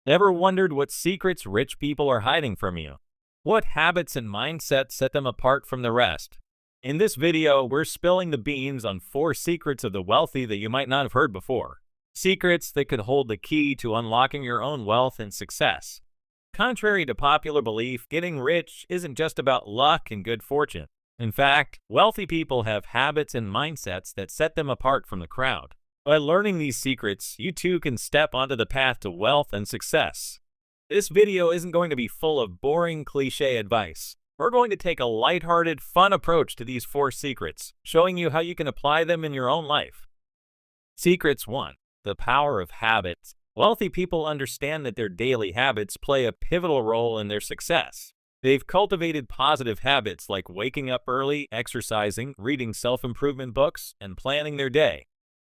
Ever wondered what secrets rich people are hiding from you? What habits and mindsets set them apart from the rest? In this video, we're spilling the beans on 4 secrets of the wealthy that you might not have heard before. Secrets that could hold the key to unlocking your own wealth and success. Contrary to popular belief, getting rich isn't just about luck and good fortune. In fact, wealthy people have habits and mindsets that set them apart from the crowd. By learning these secrets, you too can step onto the path to wealth and success. This video isn't going to be full of boring, cliche advice. We're going to take a lighthearted, fun approach to these 4 secrets, showing you how you can apply them in your own life. Secrets 1. The power of habits. Wealthy people understand that their daily habits play a pivotal role in their success. They've cultivated positive habits like waking up early, exercising, reading self-improvement books, and planning their day.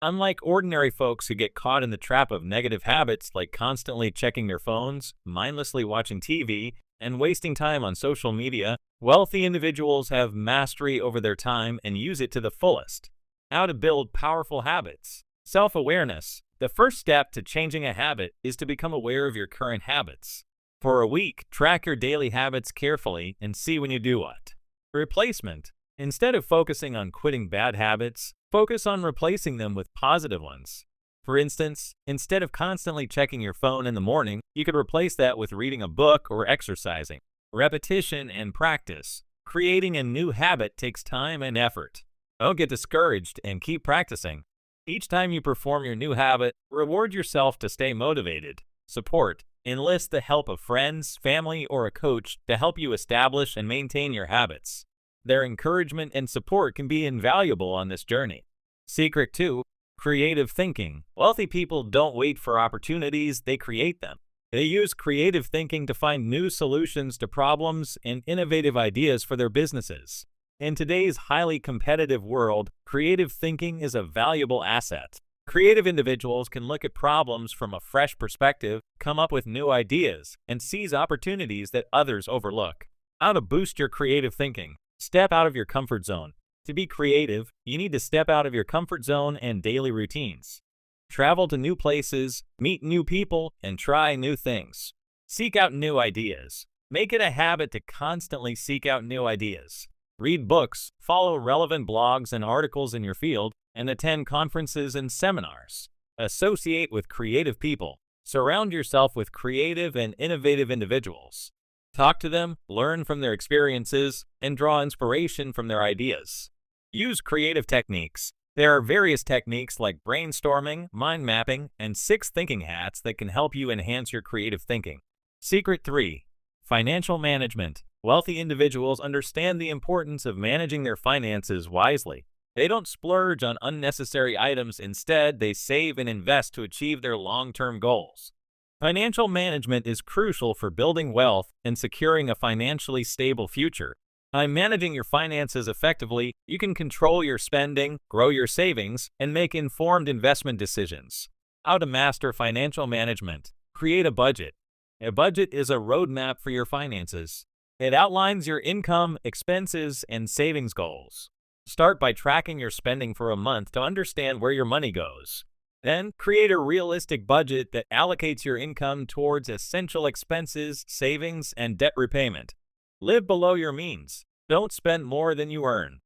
Unlike ordinary folks who get caught in the trap of negative habits like constantly checking their phones, mindlessly watching TV, and wasting time on social media, wealthy individuals have mastery over their time and use it to the fullest. How to build powerful habits. Self-awareness. The first step to changing a habit is to become aware of your current habits. For a week, track your daily habits carefully and see when you do what. Replacement. Instead of focusing on quitting bad habits, focus on replacing them with positive ones. For instance, instead of constantly checking your phone in the morning, you could replace that with reading a book or exercising. Repetition and practice. Creating a new habit takes time and effort. Don't get discouraged and keep practicing. Each time you perform your new habit, reward yourself to stay motivated. Support. Enlist the help of friends, family, or a coach to help you establish and maintain your habits. Their encouragement and support can be invaluable on this journey. Secret 2. Creative thinking. Wealthy people don't wait for opportunities, they create them. They use creative thinking to find new solutions to problems and innovative ideas for their businesses. In today's highly competitive world, creative thinking is a valuable asset. Creative individuals can look at problems from a fresh perspective, come up with new ideas, and seize opportunities that others overlook. How to boost your creative thinking. Step out of your comfort zone. To be creative, you need to step out of your comfort zone and daily routines. Travel to new places, meet new people, and try new things. Seek out new ideas. Make it a habit to constantly seek out new ideas. Read books, follow relevant blogs and articles in your field, and attend conferences and seminars. Associate with creative people. Surround yourself with creative and innovative individuals. Talk to them, learn from their experiences, and draw inspiration from their ideas. Use creative techniques. There are various techniques like brainstorming, mind mapping, and 6 thinking hats that can help you enhance your creative thinking. Secret 3. Financial management. Wealthy individuals understand the importance of managing their finances wisely. They don't splurge on unnecessary items. Instead, they save and invest to achieve their long-term goals. Financial management is crucial for building wealth and securing a financially stable future. By managing your finances effectively, you can control your spending, grow your savings, and make informed investment decisions. How to master financial management. Create a budget. A budget is a roadmap for your finances. It outlines your income, expenses, and savings goals. Start by tracking your spending for a month to understand where your money goes. Then, create a realistic budget that allocates your income towards essential expenses, savings, and debt repayment. Live below your means. Don't spend more than you earn.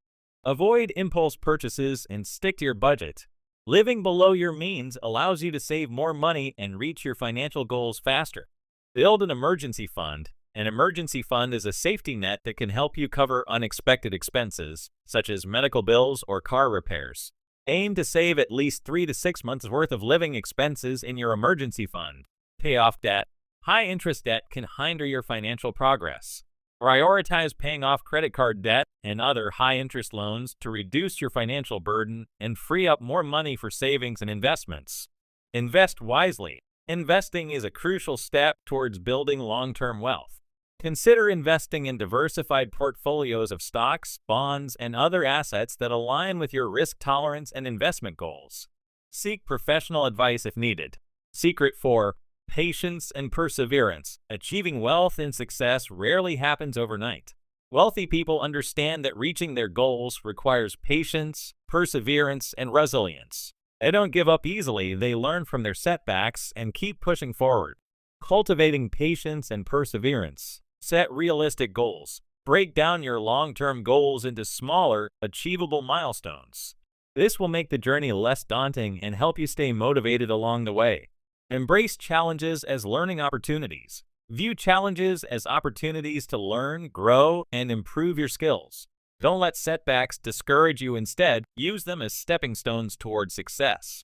Avoid impulse purchases and stick to your budget. Living below your means allows you to save more money and reach your financial goals faster. Build an emergency fund. An emergency fund is a safety net that can help you cover unexpected expenses, such as medical bills or car repairs. Aim to save at least 3 to 6 months' worth of living expenses in your emergency fund. Pay off debt. High-interest debt can hinder your financial progress. Prioritize paying off credit card debt and other high-interest loans to reduce your financial burden and free up more money for savings and investments. Invest wisely. Investing is a crucial step towards building long-term wealth. Consider investing in diversified portfolios of stocks, bonds, and other assets that align with your risk tolerance and investment goals. Seek professional advice if needed. Secret 4. Patience and perseverance. Achieving wealth and success rarely happens overnight. Wealthy people understand that reaching their goals requires patience, perseverance, and resilience. They don't give up easily, they learn from their setbacks and keep pushing forward. Cultivating patience and perseverance. Set realistic goals. Break down your long-term goals into smaller, achievable milestones. This will make the journey less daunting and help you stay motivated along the way. Embrace challenges as learning opportunities. View challenges as opportunities to learn, grow, and improve your skills. Don't let setbacks discourage you. Instead, use them as stepping stones toward success.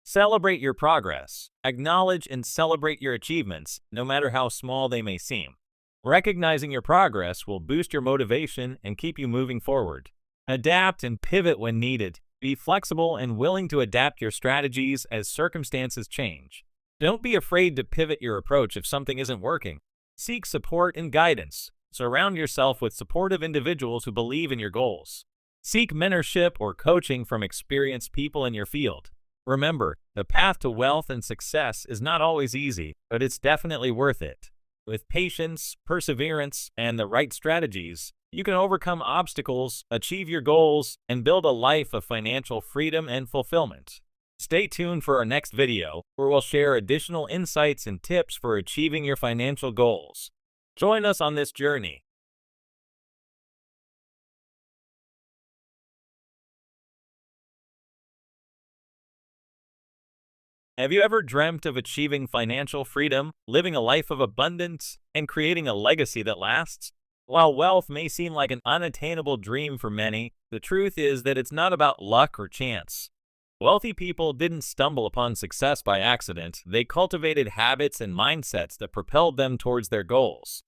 Celebrate your progress. Acknowledge and celebrate your achievements, no matter how small they may seem. Recognizing your progress will boost your motivation and keep you moving forward. Adapt and pivot when needed. Be flexible and willing to adapt your strategies as circumstances change. Don't be afraid to pivot your approach if something isn't working. Seek support and guidance. Surround yourself with supportive individuals who believe in your goals. Seek mentorship or coaching from experienced people in your field. Remember, the path to wealth and success is not always easy, but it's definitely worth it. With patience, perseverance, and the right strategies, you can overcome obstacles, achieve your goals, and build a life of financial freedom and fulfillment. Stay tuned for our next video, where we'll share additional insights and tips for achieving your financial goals. Join us on this journey. Have you ever dreamt of achieving financial freedom, living a life of abundance, and creating a legacy that lasts? While wealth may seem like an unattainable dream for many, the truth is that it's not about luck or chance. Wealthy people didn't stumble upon success by accident. They cultivated habits and mindsets that propelled them towards their goals.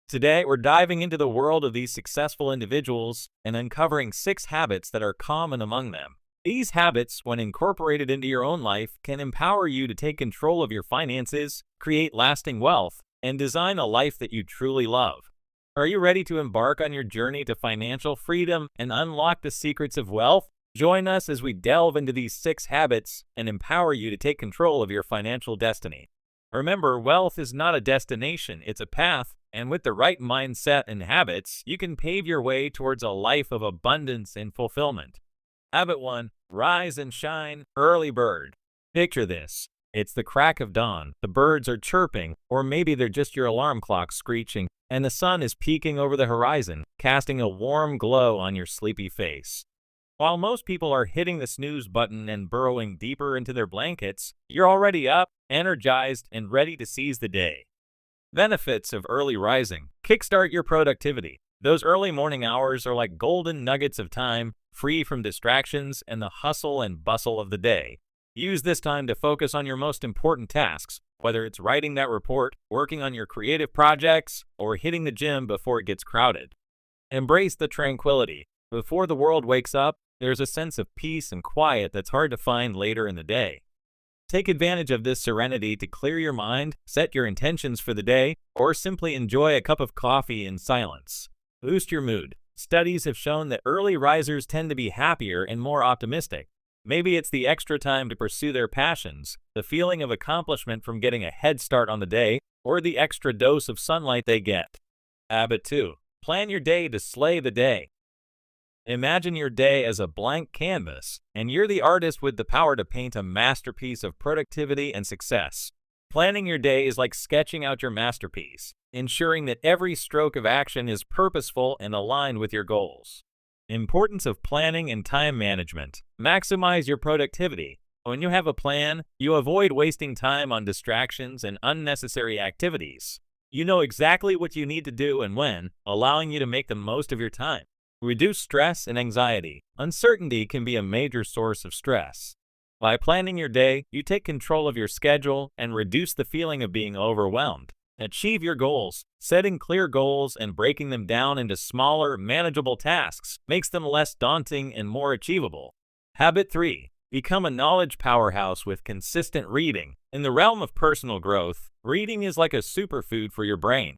Today, we're diving into the world of these successful individuals and uncovering 6 habits that are common among them. These habits, when incorporated into your own life, can empower you to take control of your finances, create lasting wealth, and design a life that you truly love. Are you ready to embark on your journey to financial freedom and unlock the secrets of wealth? Join us as we delve into these 6 habits and empower you to take control of your financial destiny. Remember, wealth is not a destination, it's a path, and with the right mindset and habits, you can pave your way towards a life of abundance and fulfillment. Habit 1. Rise and shine, early bird. Picture this. It's the crack of dawn, the birds are chirping, or maybe they're just your alarm clock screeching, and the sun is peeking over the horizon, casting a warm glow on your sleepy face. While most people are hitting the snooze button and burrowing deeper into their blankets, you're already up, energized, and ready to seize the day. Benefits of early rising. Kickstart your productivity. Those early morning hours are like golden nuggets of time, free from distractions and the hustle and bustle of the day. Use this time to focus on your most important tasks, whether it's writing that report, working on your creative projects, or hitting the gym before it gets crowded. Embrace the tranquility. Before the world wakes up, there's a sense of peace and quiet that's hard to find later in the day. Take advantage of this serenity to clear your mind, set your intentions for the day, or simply enjoy a cup of coffee in silence. Boost your mood. Studies have shown that early risers tend to be happier and more optimistic. Maybe it's the extra time to pursue their passions, the feeling of accomplishment from getting a head start on the day, or the extra dose of sunlight they get. Habit 2. Plan your day to slay the day. Imagine your day as a blank canvas, and you're the artist with the power to paint a masterpiece of productivity and success. Planning your day is like sketching out your masterpiece, ensuring that every stroke of action is purposeful and aligned with your goals. Importance of planning and time management. Maximize your productivity. When you have a plan, you avoid wasting time on distractions and unnecessary activities. You know exactly what you need to do and when, allowing you to make the most of your time. Reduce stress and anxiety. Uncertainty can be a major source of stress. By planning your day, you take control of your schedule and reduce the feeling of being overwhelmed. Achieve your goals. Setting clear goals and breaking them down into smaller, manageable tasks makes them less daunting and more achievable. Habit 3. Become a knowledge powerhouse with consistent reading. In the realm of personal growth, reading is like a superfood for your brain.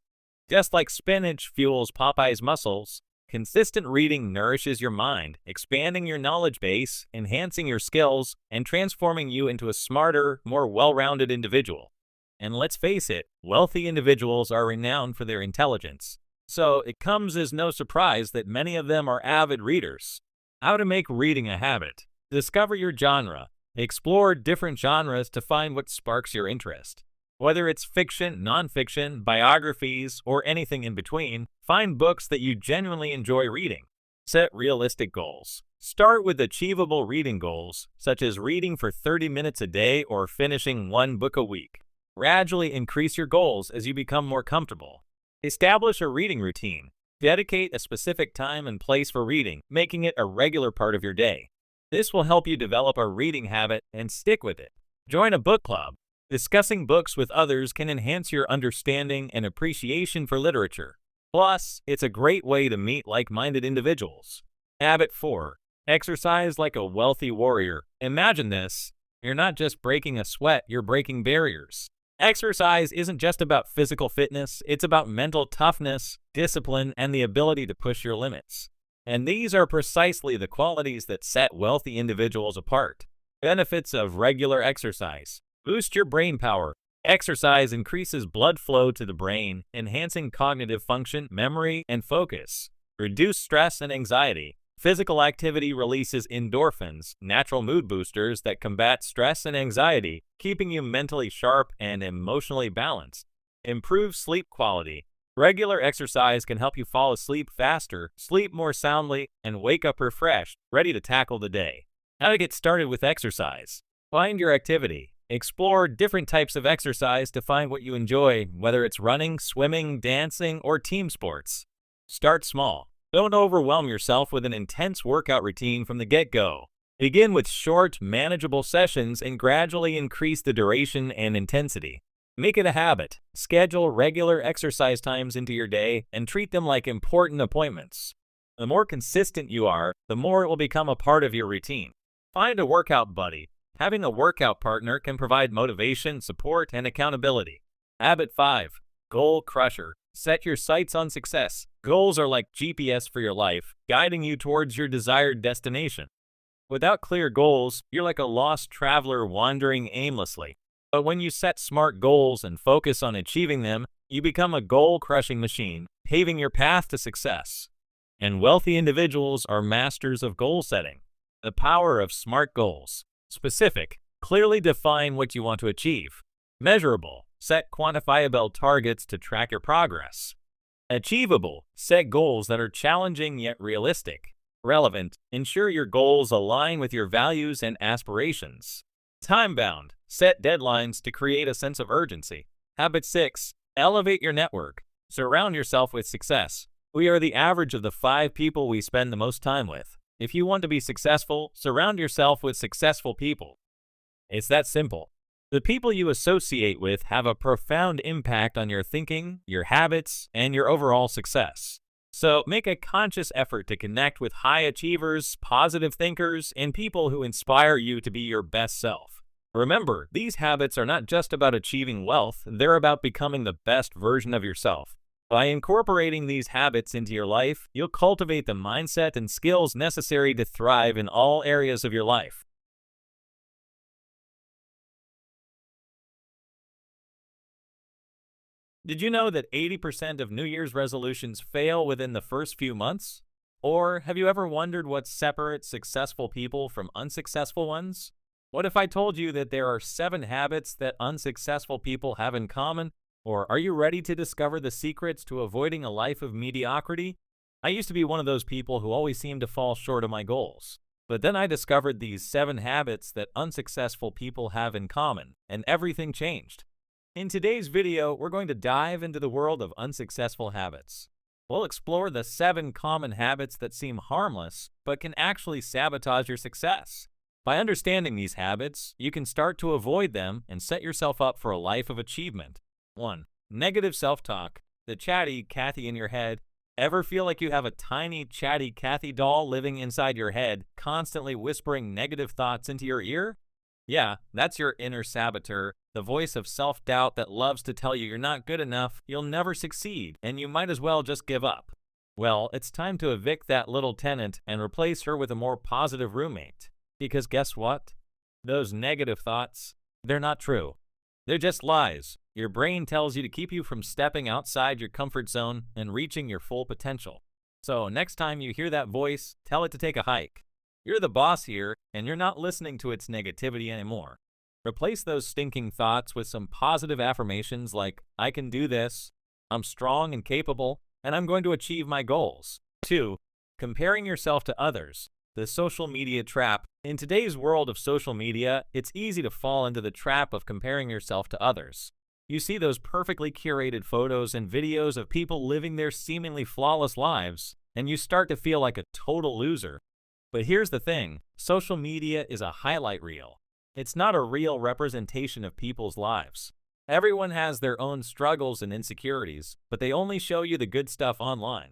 Just like spinach fuels Popeye's muscles, consistent reading nourishes your mind, expanding your knowledge base, enhancing your skills, and transforming you into a smarter, more well-rounded individual. And let's face it, wealthy individuals are renowned for their intelligence. So it comes as no surprise that many of them are avid readers. How to make reading a habit. Discover your genre. Explore different genres to find what sparks your interest. Whether it's fiction, nonfiction, biographies, or anything in between, find books that you genuinely enjoy reading. Set realistic goals. Start with achievable reading goals, such as reading for 30 minutes a day or finishing one book a week. Gradually increase your goals as you become more comfortable. Establish a reading routine. Dedicate a specific time and place for reading, making it a regular part of your day. This will help you develop a reading habit and stick with it. Join a book club. Discussing books with others can enhance your understanding and appreciation for literature. Plus, it's a great way to meet like-minded individuals. Habit 4. Exercise like a wealthy warrior. Imagine this. You're not just breaking a sweat, you're breaking barriers. Exercise isn't just about physical fitness, it's about mental toughness, discipline, and the ability to push your limits. And these are precisely the qualities that set wealthy individuals apart. Benefits of regular exercise. Boost your brain power. Exercise increases blood flow to the brain, enhancing cognitive function, memory, and focus. Reduce stress and anxiety. Physical activity releases endorphins, natural mood boosters that combat stress and anxiety, keeping you mentally sharp and emotionally balanced. Improve sleep quality. Regular exercise can help you fall asleep faster, sleep more soundly, and wake up refreshed, ready to tackle the day. How to get started with exercise. Find your activity. Explore different types of exercise to find what you enjoy, whether it's running, swimming, dancing, or team sports. Start small. Don't overwhelm yourself with an intense workout routine from the get-go. Begin with short, manageable sessions and gradually increase the duration and intensity. Make it a habit. Schedule regular exercise times into your day and treat them like important appointments. The more consistent you are, the more it will become a part of your routine. Find a workout buddy. Having a workout partner can provide motivation, support, and accountability. Habit 5. Goal crusher. Set your sights on success. Goals are like GPS for your life, guiding you towards your desired destination. Without clear goals, you're like a lost traveler wandering aimlessly. But when you set smart goals and focus on achieving them, you become a goal-crushing machine, paving your path to success. And wealthy individuals are masters of goal setting. The power of smart goals. Specific. Clearly define what you want to achieve. Measurable. Set quantifiable targets to track your progress. Achievable. Set goals that are challenging yet realistic. Relevant. Ensure your goals align with your values and aspirations. Time-bound. Set deadlines to create a sense of urgency. Habit 6. Elevate your network. Surround yourself with success. We are the average of the 5 people we spend the most time with. If you want to be successful, surround yourself with successful people. It's that simple. The people you associate with have a profound impact on your thinking, your habits, and your overall success. So make a conscious effort to connect with high achievers, positive thinkers, and people who inspire you to be your best self. Remember, these habits are not just about achieving wealth, they're about becoming the best version of yourself. By incorporating these habits into your life, you'll cultivate the mindset and skills necessary to thrive in all areas of your life. Did you know that 80% of New Year's resolutions fail within the first few months? Or have you ever wondered what separates successful people from unsuccessful ones? What if I told you that there are 7 habits that unsuccessful people have in common? Or are you ready to discover the secrets to avoiding a life of mediocrity? I used to be one of those people who always seemed to fall short of my goals. But then I discovered these 7 habits that unsuccessful people have in common, and everything changed. In today's video, we're going to dive into the world of unsuccessful habits. We'll explore the 7 common habits that seem harmless, but can actually sabotage your success. By understanding these habits, you can start to avoid them and set yourself up for a life of achievement. 1. Negative self-talk. The chatty Cathy in your head. Ever feel like you have a tiny chatty Cathy doll living inside your head, constantly whispering negative thoughts into your ear? Yeah, that's your inner saboteur, the voice of self-doubt that loves to tell you you're not good enough, you'll never succeed, and you might as well just give up. Well, it's time to evict that little tenant and replace her with a more positive roommate. Because guess what? Those negative thoughts, they're not true. They're just lies. Your brain tells you to keep you from stepping outside your comfort zone and reaching your full potential. So next time you hear that voice, tell it to take a hike. You're the boss here, and you're not listening to its negativity anymore. Replace those stinking thoughts with some positive affirmations like, I can do this, I'm strong and capable, and I'm going to achieve my goals. 2. Comparing yourself to others. The social media trap. In today's world of social media, it's easy to fall into the trap of comparing yourself to others. You see those perfectly curated photos and videos of people living their seemingly flawless lives, and you start to feel like a total loser. But here's the thing, social media is a highlight reel. It's not a real representation of people's lives. Everyone has their own struggles and insecurities, but they only show you the good stuff online.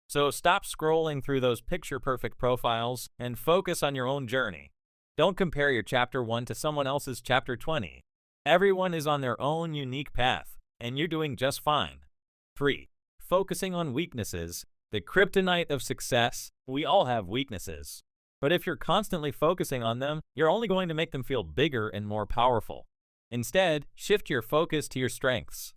So stop scrolling through those picture-perfect profiles and focus on your own journey. Don't compare your chapter 1 to someone else's chapter 20. Everyone is on their own unique path, and you're doing just fine. 3. Focusing on weaknesses. The kryptonite of success. We all have weaknesses. But if you're constantly focusing on them, you're only going to make them feel bigger and more powerful. Instead, shift your focus to your strengths.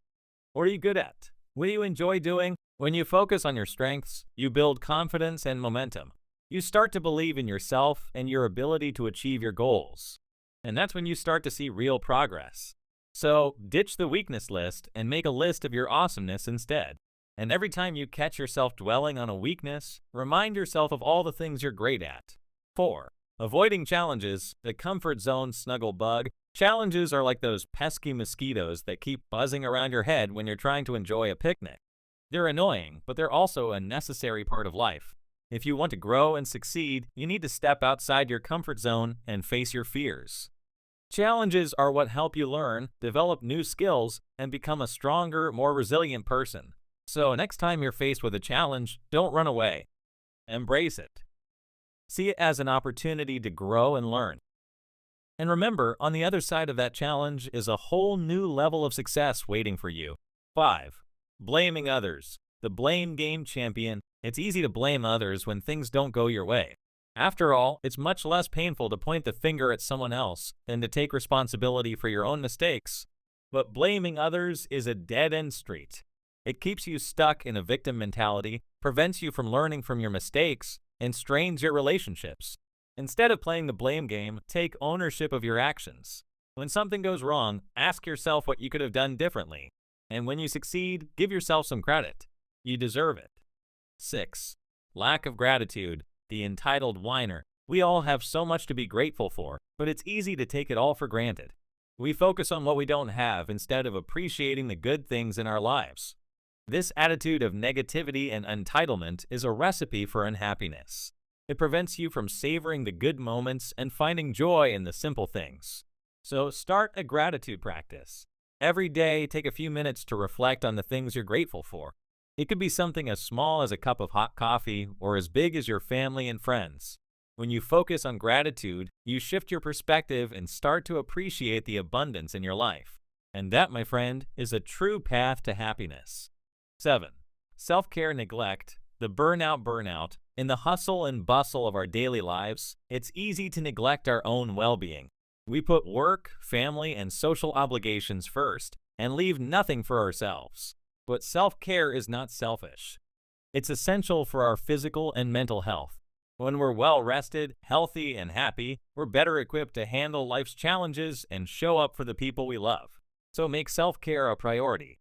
What are you good at? What do you enjoy doing? When you focus on your strengths, you build confidence and momentum. You start to believe in yourself and your ability to achieve your goals. And that's when you start to see real progress. So, ditch the weakness list and make a list of your awesomeness instead. And every time you catch yourself dwelling on a weakness, remind yourself of all the things you're great at. 4. Avoiding challenges. The comfort zone snuggle bug. Challenges are like those pesky mosquitoes that keep buzzing around your head when you're trying to enjoy a picnic. They're annoying, but they're also a necessary part of life. If you want to grow and succeed, you need to step outside your comfort zone and face your fears. Challenges are what help you learn, develop new skills, and become a stronger, more resilient person. So next time you're faced with a challenge, don't run away. Embrace it. See it as an opportunity to grow and learn. And remember, on the other side of that challenge is a whole new level of success waiting for you. 5. Blaming others. The blame game champion. It's easy to blame others when things don't go your way. After all, it's much less painful to point the finger at someone else than to take responsibility for your own mistakes. But blaming others is a dead-end street. It keeps you stuck in a victim mentality, prevents you from learning from your mistakes, and strains your relationships. Instead of playing the blame game, take ownership of your actions. When something goes wrong, ask yourself what you could have done differently. And when you succeed, give yourself some credit. You deserve it. 6. Lack of gratitude. The entitled whiner. We all have so much to be grateful for, but it's easy to take it all for granted. We focus on what we don't have instead of appreciating the good things in our lives. This attitude of negativity and entitlement is a recipe for unhappiness. It prevents you from savoring the good moments and finding joy in the simple things. So start a gratitude practice. Every day, take a few minutes to reflect on the things you're grateful for. It could be something as small as a cup of hot coffee or as big as your family and friends. When you focus on gratitude, you shift your perspective and start to appreciate the abundance in your life. And that, my friend, is a true path to happiness. 7. Self-care neglect. The burnout. In the hustle and bustle of our daily lives, it's easy to neglect our own well-being. We put work, family, and social obligations first and leave nothing for ourselves. But self-care is not selfish. It's essential for our physical and mental health. When we're well-rested, healthy, and happy, we're better equipped to handle life's challenges and show up for the people we love. So make self-care a priority.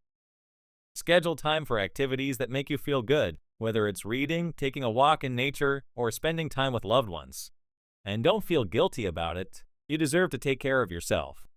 Schedule time for activities that make you feel good, whether it's reading, taking a walk in nature, or spending time with loved ones. And don't feel guilty about it. You deserve to take care of yourself.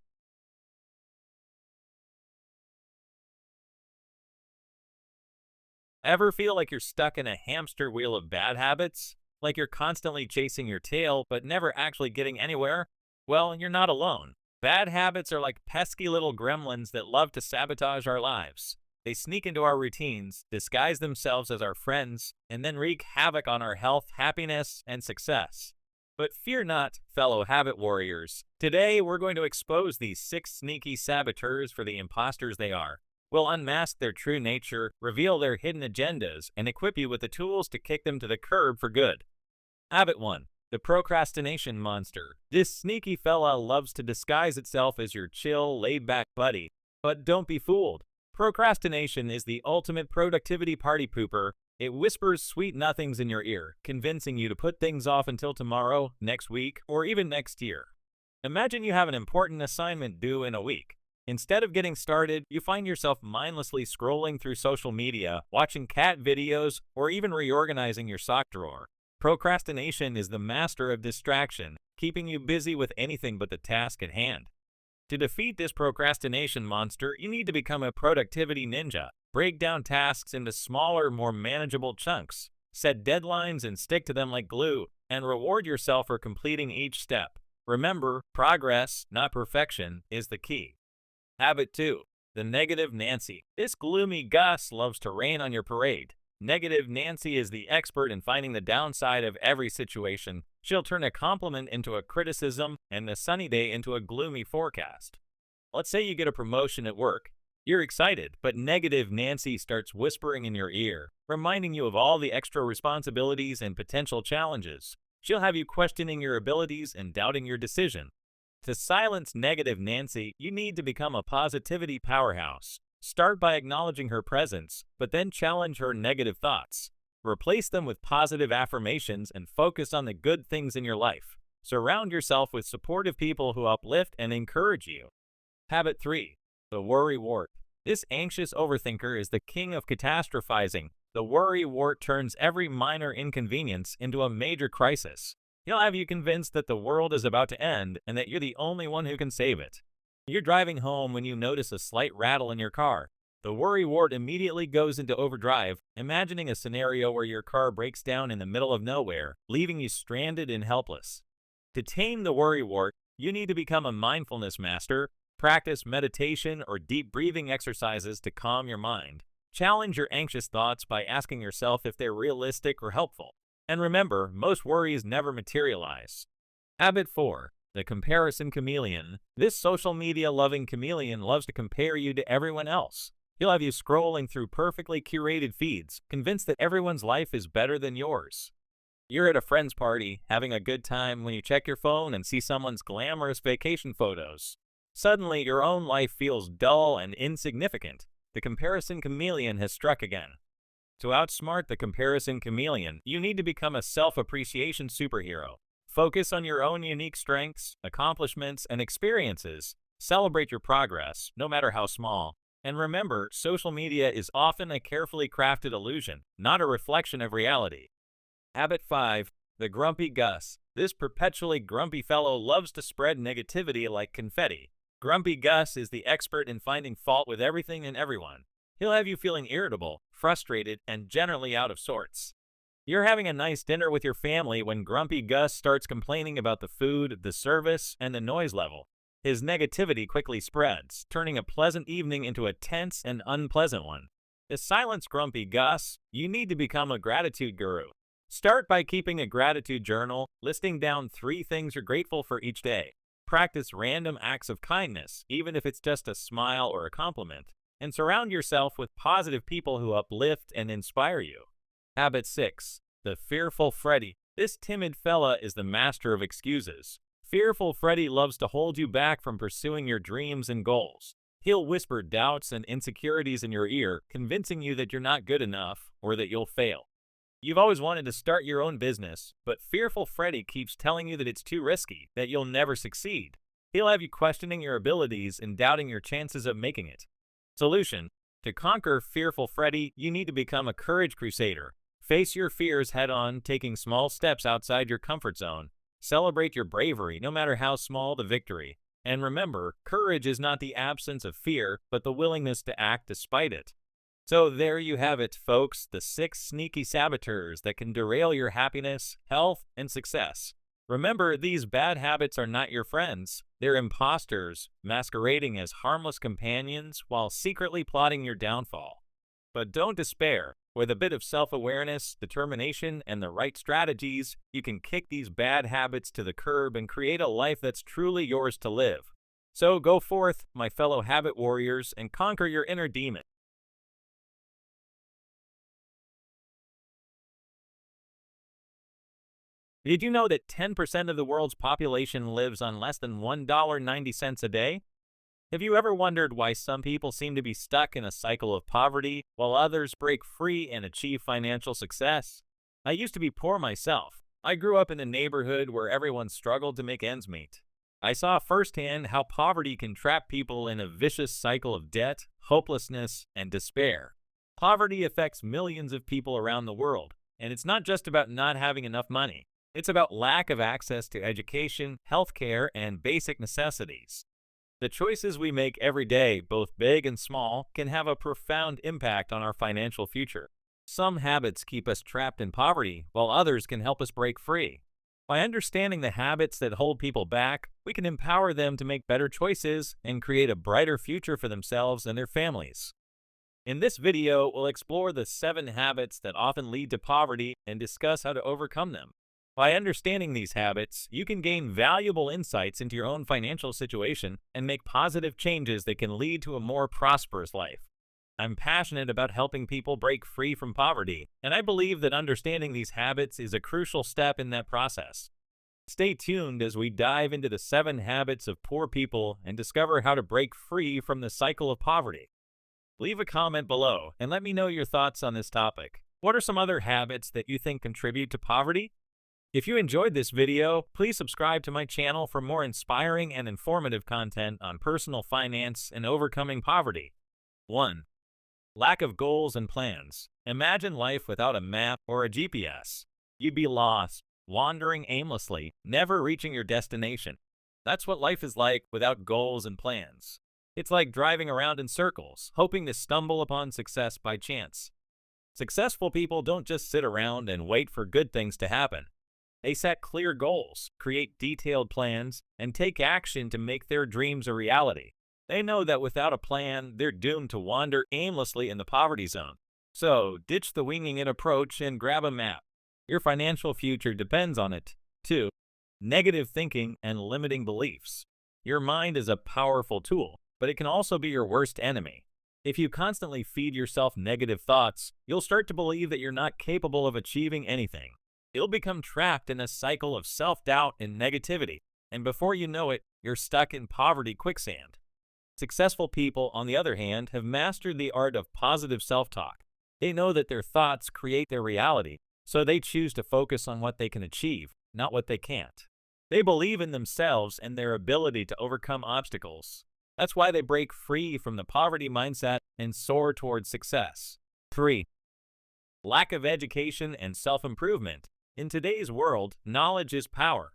Ever feel like you're stuck in a hamster wheel of bad habits? Like you're constantly chasing your tail but never actually getting anywhere? Well, you're not alone. Bad habits are like pesky little gremlins that love to sabotage our lives. They sneak into our routines, disguise themselves as our friends, and then wreak havoc on our health, happiness, and success. But fear not, fellow habit warriors. Today, we're going to expose these 6 sneaky saboteurs for the imposters they are. We'll unmask their true nature, reveal their hidden agendas, and equip you with the tools to kick them to the curb for good. Habit 1. The procrastination monster. This sneaky fella loves to disguise itself as your chill, laid-back buddy. But don't be fooled. Procrastination is the ultimate productivity party pooper. It whispers sweet nothings in your ear, convincing you to put things off until tomorrow, next week, or even next year. Imagine you have an important assignment due in a week. Instead of getting started, you find yourself mindlessly scrolling through social media, watching cat videos, or even reorganizing your sock drawer. Procrastination is the master of distraction, keeping you busy with anything but the task at hand. To defeat this procrastination monster, you need to become a productivity ninja. Break down tasks into smaller, more manageable chunks. Set deadlines and stick to them like glue, and reward yourself for completing each step. Remember, progress, not perfection, is the key. Habit 2. The negative Nancy. This gloomy Gus loves to rain on your parade. Negative Nancy is the expert in finding the downside of every situation. She'll turn a compliment into a criticism and a sunny day into a gloomy forecast. Let's say you get a promotion at work. You're excited, but negative Nancy starts whispering in your ear, reminding you of all the extra responsibilities and potential challenges. She'll have you questioning your abilities and doubting your decision. To silence negative Nancy, you need to become a positivity powerhouse. Start by acknowledging her presence, but then challenge her negative thoughts. Replace them with positive affirmations and focus on the good things in your life. Surround yourself with supportive people who uplift and encourage you. Habit 3. The worry wart. This anxious overthinker is the king of catastrophizing. The worry wart turns every minor inconvenience into a major crisis. He'll have you convinced that the world is about to end and that you're the only one who can save it. You're driving home when you notice a slight rattle in your car. The worry wart immediately goes into overdrive, imagining a scenario where your car breaks down in the middle of nowhere, leaving you stranded and helpless. To tame the worry wart, you need to become a mindfulness master. Practice meditation or deep breathing exercises to calm your mind. Challenge your anxious thoughts by asking yourself if they're realistic or helpful. And remember, most worries never materialize. Habit 4. The comparison chameleon. This social media loving chameleon loves to compare you to everyone else. He'll have you scrolling through perfectly curated feeds, convinced that everyone's life is better than yours. You're at a friend's party, having a good time when you check your phone and see someone's glamorous vacation photos. Suddenly, your own life feels dull and insignificant. The comparison chameleon has struck again. To outsmart the comparison chameleon, you need to become a self-appreciation superhero. Focus on your own unique strengths, accomplishments, and experiences. Celebrate your progress, no matter how small. And remember, social media is often a carefully crafted illusion, not a reflection of reality. Habit 5. The grumpy Gus. This perpetually grumpy fellow loves to spread negativity like confetti. Grumpy Gus is the expert in finding fault with everything and everyone. He'll have you feeling irritable, frustrated, and generally out of sorts. You're having a nice dinner with your family when Grumpy Gus starts complaining about the food, the service, and the noise level. His negativity quickly spreads, turning a pleasant evening into a tense and unpleasant one. To silence Grumpy Gus, you need to become a gratitude guru. Start by keeping a gratitude journal, listing down 3 things you're grateful for each day. Practice random acts of kindness, even if it's just a smile or a compliment, and surround yourself with positive people who uplift and inspire you. Habit 6. The fearful Freddy. This timid fella is the master of excuses. Fearful Freddy loves to hold you back from pursuing your dreams and goals. He'll whisper doubts and insecurities in your ear, convincing you that you're not good enough or that you'll fail. You've always wanted to start your own business, but Fearful Freddy keeps telling you that it's too risky, that you'll never succeed. He'll have you questioning your abilities and doubting your chances of making it. Solution: to conquer Fearful Freddy, you need to become a courage crusader. Face your fears head-on, taking small steps outside your comfort zone. Celebrate your bravery, no matter how small the victory. And remember, courage is not the absence of fear, but the willingness to act despite it. So there you have it, folks, the 6 sneaky saboteurs that can derail your happiness, health, and success. Remember, these bad habits are not your friends. They're imposters, masquerading as harmless companions while secretly plotting your downfall. But don't despair. With a bit of self-awareness, determination, and the right strategies, you can kick these bad habits to the curb and create a life that's truly yours to live. So go forth, my fellow habit warriors, and conquer your inner demon. Did you know that 10% of the world's population lives on less than $1.90 a day? Have you ever wondered why some people seem to be stuck in a cycle of poverty, while others break free and achieve financial success? I used to be poor myself. I grew up in a neighborhood where everyone struggled to make ends meet. I saw firsthand how poverty can trap people in a vicious cycle of debt, hopelessness, and despair. Poverty affects millions of people around the world, and it's not just about not having enough money. It's about lack of access to education, healthcare, and basic necessities. The choices we make every day, both big and small, can have a profound impact on our financial future. Some habits keep us trapped in poverty, while others can help us break free. By understanding the habits that hold people back, we can empower them to make better choices and create a brighter future for themselves and their families. In this video, we'll explore the 7 habits that often lead to poverty and discuss how to overcome them. By understanding these habits, you can gain valuable insights into your own financial situation and make positive changes that can lead to a more prosperous life. I'm passionate about helping people break free from poverty, and I believe that understanding these habits is a crucial step in that process. Stay tuned as we dive into the 7 habits of poor people and discover how to break free from the cycle of poverty. Leave a comment below and let me know your thoughts on this topic. What are some other habits that you think contribute to poverty? If you enjoyed this video, please subscribe to my channel for more inspiring and informative content on personal finance and overcoming poverty. 1. Lack of goals and plans. Imagine life without a map or a GPS. You'd be lost, wandering aimlessly, never reaching your destination. That's what life is like without goals and plans. It's like driving around in circles, hoping to stumble upon success by chance. Successful people don't just sit around and wait for good things to happen. They set clear goals, create detailed plans, and take action to make their dreams a reality. They know that without a plan, they're doomed to wander aimlessly in the poverty zone. So, ditch the winging it approach and grab a map. Your financial future depends on it. 2. Negative thinking and limiting beliefs. Your mind is a powerful tool, but it can also be your worst enemy. If you constantly feed yourself negative thoughts, you'll start to believe that you're not capable of achieving anything. You'll become trapped in a cycle of self-doubt and negativity, and before you know it, you're stuck in poverty quicksand. Successful people, on the other hand, have mastered the art of positive self-talk. They know that their thoughts create their reality, so they choose to focus on what they can achieve, not what they can't. They believe in themselves and their ability to overcome obstacles. That's why they break free from the poverty mindset and soar towards success. 3. Lack of education and self-improvement. In today's world, knowledge is power.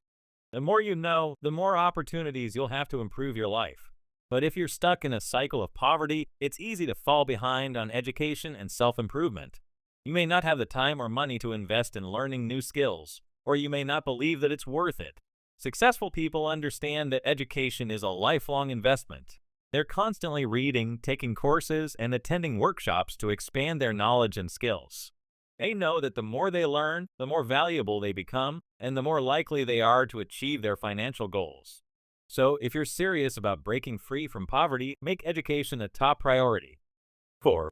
The more you know, the more opportunities you'll have to improve your life. But if you're stuck in a cycle of poverty, it's easy to fall behind on education and self-improvement. You may not have the time or money to invest in learning new skills, or you may not believe that it's worth it. Successful people understand that education is a lifelong investment. They're constantly reading, taking courses, and attending workshops to expand their knowledge and skills. They know that the more they learn, the more valuable they become, and the more likely they are to achieve their financial goals. So, if you're serious about breaking free from poverty, make education a top priority. 4.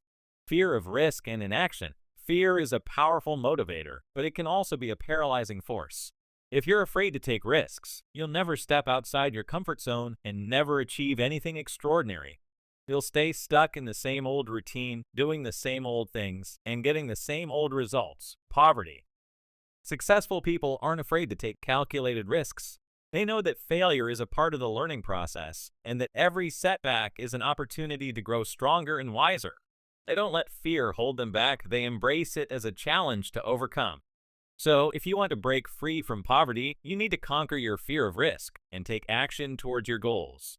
Fear of risk and inaction. Fear is a powerful motivator, but it can also be a paralyzing force. If you're afraid to take risks, you'll never step outside your comfort zone and never achieve anything extraordinary. You'll stay stuck in the same old routine, doing the same old things, and getting the same old results, poverty. Successful people aren't afraid to take calculated risks. They know that failure is a part of the learning process, and that every setback is an opportunity to grow stronger and wiser. They don't let fear hold them back, they embrace it as a challenge to overcome. So, if you want to break free from poverty, you need to conquer your fear of risk and take action towards your goals.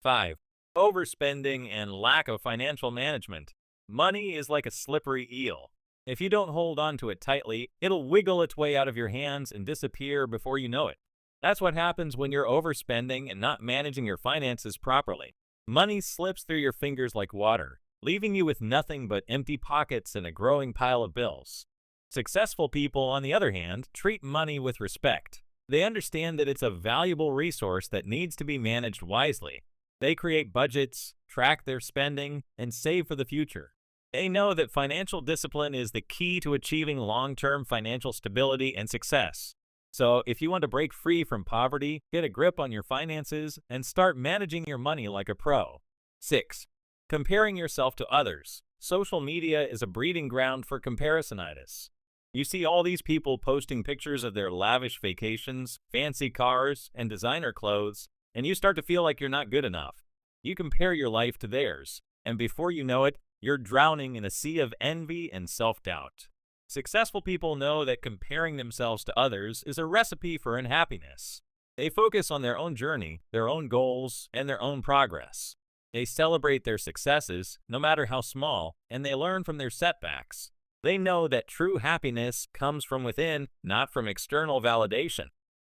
5. Overspending and lack of financial management. Money is like a slippery eel. If you don't hold on to it tightly, it'll wiggle its way out of your hands and disappear before you know it. That's what happens when you're overspending and not managing your finances properly. Money slips through your fingers like water, leaving you with nothing but empty pockets and a growing pile of bills. Successful people, on the other hand, treat money with respect. They understand that it's a valuable resource that needs to be managed wisely. They create budgets, track their spending, and save for the future. They know that financial discipline is the key to achieving long-term financial stability and success. So, if you want to break free from poverty, get a grip on your finances, and start managing your money like a pro. 6. Comparing yourself to others. Social media is a breeding ground for comparisonitis. You see all these people posting pictures of their lavish vacations, fancy cars, and designer clothes, and you start to feel like you're not good enough. You compare your life to theirs, and before you know it, you're drowning in a sea of envy and self-doubt. Successful people know that comparing themselves to others is a recipe for unhappiness. They focus on their own journey, their own goals, and their own progress. They celebrate their successes, no matter how small, and they learn from their setbacks. They know that true happiness comes from within, not from external validation.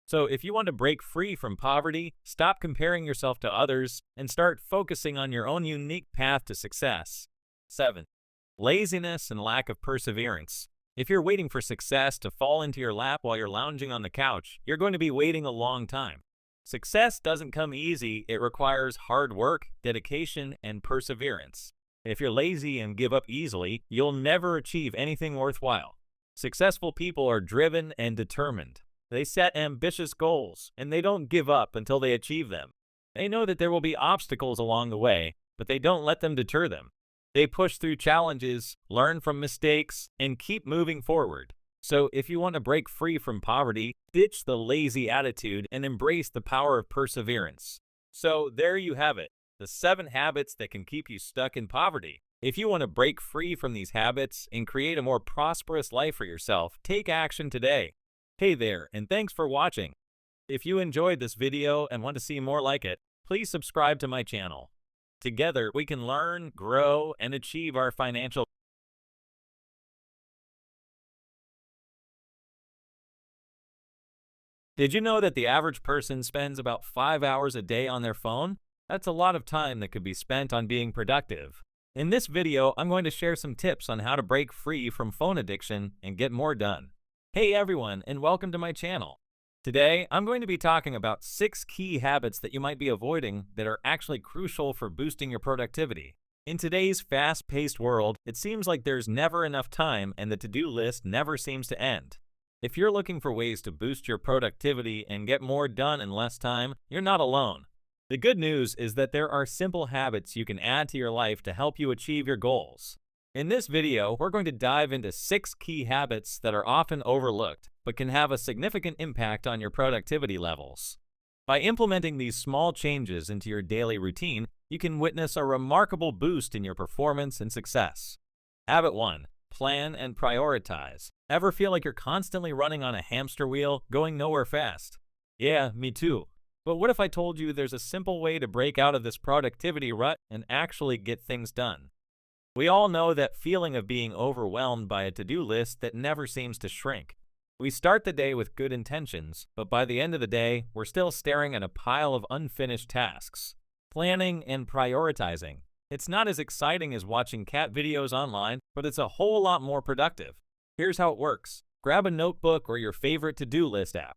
So if you want to break free from poverty, stop comparing yourself to others and start focusing on your own unique path to success. 7. Laziness and lack of perseverance. If you're waiting for success to fall into your lap while you're lounging on the couch, you're going to be waiting a long time. Success doesn't come easy. It requires hard work, dedication, and perseverance. If you're lazy and give up easily, you'll never achieve anything worthwhile. Successful people are driven and determined. They set ambitious goals, and they don't give up until they achieve them. They know that there will be obstacles along the way, but they don't let them deter them. They push through challenges, learn from mistakes, and keep moving forward. So if you want to break free from poverty, ditch the lazy attitude and embrace the power of perseverance. So there you have it, the 7 habits that can keep you stuck in poverty. If you want to break free from these habits and create a more prosperous life for yourself, take action today. Hey there, and thanks for watching. If you enjoyed this video and want to see more like it, please subscribe to my channel. Together, we can learn, grow, and achieve our financial. Did you know that the average person spends about 5 hours a day on their phone? That's a lot of time that could be spent on being productive. In this video, I'm going to share some tips on how to break free from phone addiction and get more done. Hey everyone, and welcome to my channel. Today, I'm going to be talking about 6 key habits that you might be avoiding that are actually crucial for boosting your productivity. In today's fast-paced world, it seems like there's never enough time and the to-do list never seems to end. If you're looking for ways to boost your productivity and get more done in less time, you're not alone. The good news is that there are simple habits you can add to your life to help you achieve your goals. In this video, we're going to dive into 6 key habits that are often overlooked, but can have a significant impact on your productivity levels. By implementing these small changes into your daily routine, you can witness a remarkable boost in your performance and success. Habit 1. Plan and prioritize. Ever feel like you're constantly running on a hamster wheel, going nowhere fast? Yeah, me too. But what if I told you there's a simple way to break out of this productivity rut and actually get things done? We all know that feeling of being overwhelmed by a to-do list that never seems to shrink. We start the day with good intentions, but by the end of the day, we're still staring at a pile of unfinished tasks. Planning and prioritizing. It's not as exciting as watching cat videos online, but it's a whole lot more productive. Here's how it works. Grab a notebook or your favorite to-do list app.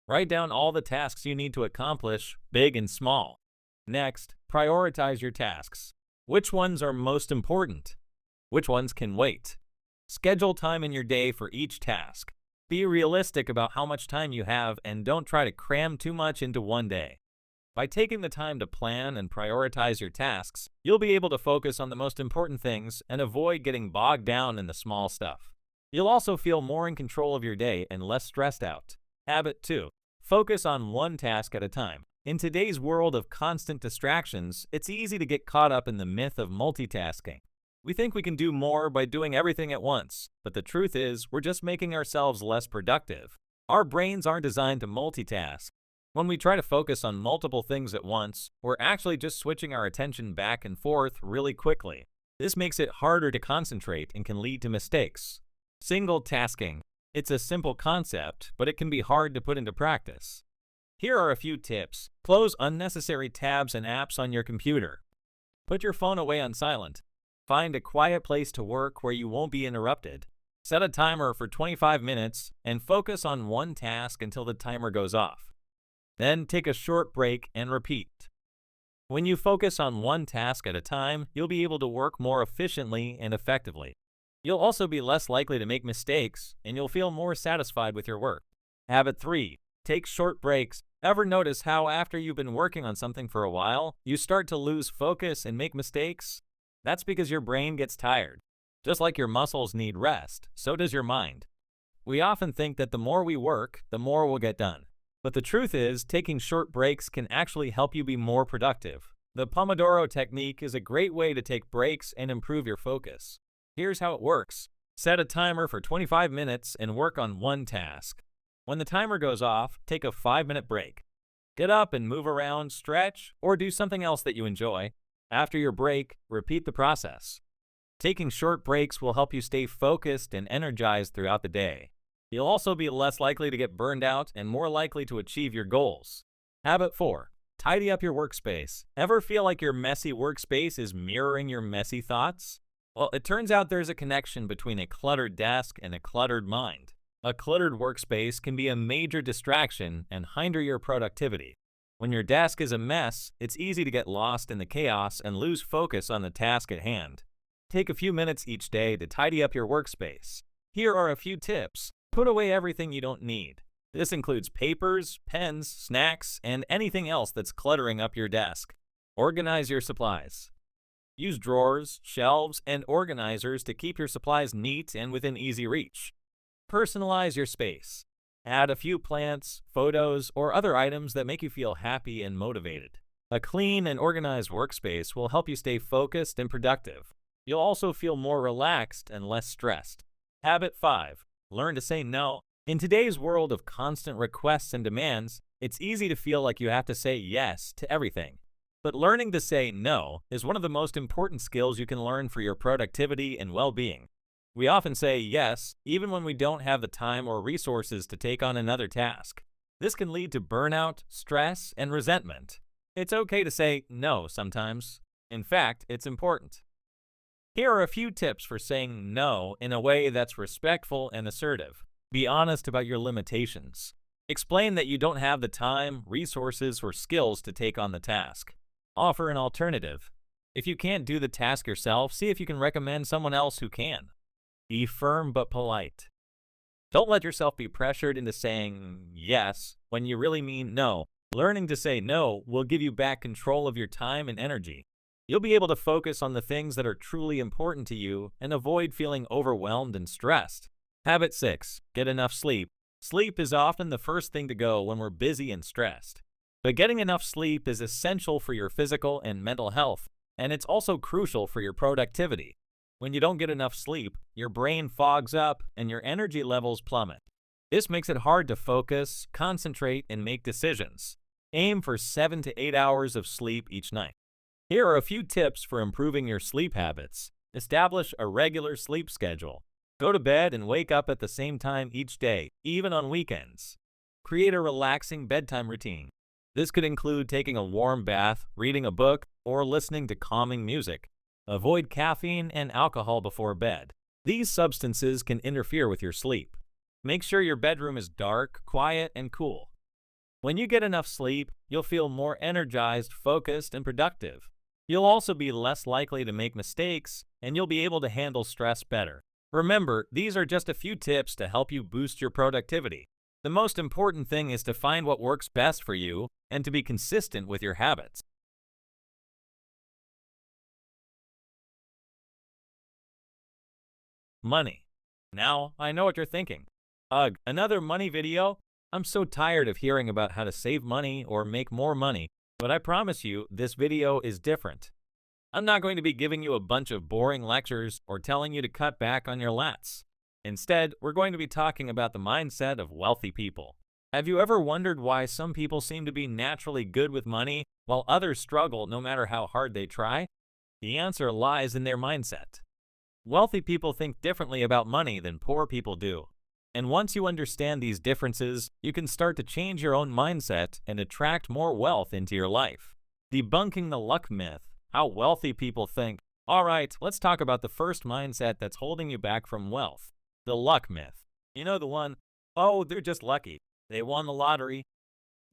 Write down all the tasks you need to accomplish, big and small. Next, prioritize your tasks. Which ones are most important? Which ones can wait? Schedule time in your day for each task. Be realistic about how much time you have and don't try to cram too much into one day. By taking the time to plan and prioritize your tasks, you'll be able to focus on the most important things and avoid getting bogged down in the small stuff. You'll also feel more in control of your day and less stressed out. Habit 2. Focus on one task at a time. In today's world of constant distractions, it's easy to get caught up in the myth of multitasking. We think we can do more by doing everything at once, but the truth is, we're just making ourselves less productive. Our brains aren't designed to multitask. When we try to focus on multiple things at once, we're actually just switching our attention back and forth really quickly. This makes it harder to concentrate and can lead to mistakes. Single tasking. It's a simple concept, but it can be hard to put into practice. Here are a few tips. Close unnecessary tabs and apps on your computer. Put your phone away on silent. Find a quiet place to work where you won't be interrupted. Set a timer for 25 minutes and focus on one task until the timer goes off. Then take a short break and repeat. When you focus on one task at a time, you'll be able to work more efficiently and effectively. You'll also be less likely to make mistakes, and you'll feel more satisfied with your work. Habit 3. Take short breaks. Ever notice how after you've been working on something for a while, you start to lose focus and make mistakes? That's because your brain gets tired. Just like your muscles need rest, so does your mind. We often think that the more we work, the more we'll get done. But the truth is, taking short breaks can actually help you be more productive. The Pomodoro technique is a great way to take breaks and improve your focus. Here's how it works. Set a timer for 25 minutes and work on one task. When the timer goes off, take a 5-minute break. Get up and move around, stretch, or do something else that you enjoy. After your break, repeat the process. Taking short breaks will help you stay focused and energized throughout the day. You'll also be less likely to get burned out and more likely to achieve your goals. Habit 4. Tidy up your workspace. Ever feel like your messy workspace is mirroring your messy thoughts? Well, it turns out there's a connection between a cluttered desk and a cluttered mind. A cluttered workspace can be a major distraction and hinder your productivity. When your desk is a mess, it's easy to get lost in the chaos and lose focus on the task at hand. Take a few minutes each day to tidy up your workspace. Here are a few tips. Put away everything you don't need. This includes papers, pens, snacks, and anything else that's cluttering up your desk. Organize your supplies. Use drawers, shelves, and organizers to keep your supplies neat and within easy reach. Personalize your space. Add a few plants, photos, or other items that make you feel happy and motivated. A clean and organized workspace will help you stay focused and productive. You'll also feel more relaxed and less stressed. Habit 5. Learn to say no. In today's world of constant requests and demands, it's easy to feel like you have to say yes to everything. But learning to say no is one of the most important skills you can learn for your productivity and well-being. We often say yes, even when we don't have the time or resources to take on another task. This can lead to burnout, stress, and resentment. It's okay to say no sometimes. In fact, it's important. Here are a few tips for saying no in a way that's respectful and assertive. Be honest about your limitations. Explain that you don't have the time, resources, or skills to take on the task. Offer an alternative. If you can't do the task yourself, see if you can recommend someone else who can. Be firm but polite. Don't let yourself be pressured into saying yes when you really mean no. Learning to say no will give you back control of your time and energy. You'll be able to focus on the things that are truly important to you and avoid feeling overwhelmed and stressed. Habit 6. Get enough sleep. Sleep is often the first thing to go when we're busy and stressed. But getting enough sleep is essential for your physical and mental health, and it's also crucial for your productivity. When you don't get enough sleep, your brain fogs up and your energy levels plummet. This makes it hard to focus, concentrate, and make decisions. Aim for 7 to 8 hours of sleep each night. Here are a few tips for improving your sleep habits. Establish a regular sleep schedule. Go to bed and wake up at the same time each day, even on weekends. Create a relaxing bedtime routine. This could include taking a warm bath, reading a book, or listening to calming music. Avoid caffeine and alcohol before bed. These substances can interfere with your sleep. Make sure your bedroom is dark, quiet, and cool. When you get enough sleep, you'll feel more energized, focused, and productive. You'll also be less likely to make mistakes, and you'll be able to handle stress better. Remember, these are just a few tips to help you boost your productivity. The most important thing is to find what works best for you and to be consistent with your habits. Money. Now, I know what you're thinking. Ugh, another money video? I'm so tired of hearing about how to save money or make more money, but I promise you, this video is different. I'm not going to be giving you a bunch of boring lectures or telling you to cut back on your lats. Instead, we're going to be talking about the mindset of wealthy people. Have you ever wondered why some people seem to be naturally good with money while others struggle no matter how hard they try? The answer lies in their mindset. Wealthy people think differently about money than poor people do. And once you understand these differences, you can start to change your own mindset and attract more wealth into your life. Debunking the luck myth, how wealthy people think. All right, let's talk about the first mindset that's holding you back from wealth. The luck myth. You know the one, oh, they're just lucky. They won the lottery.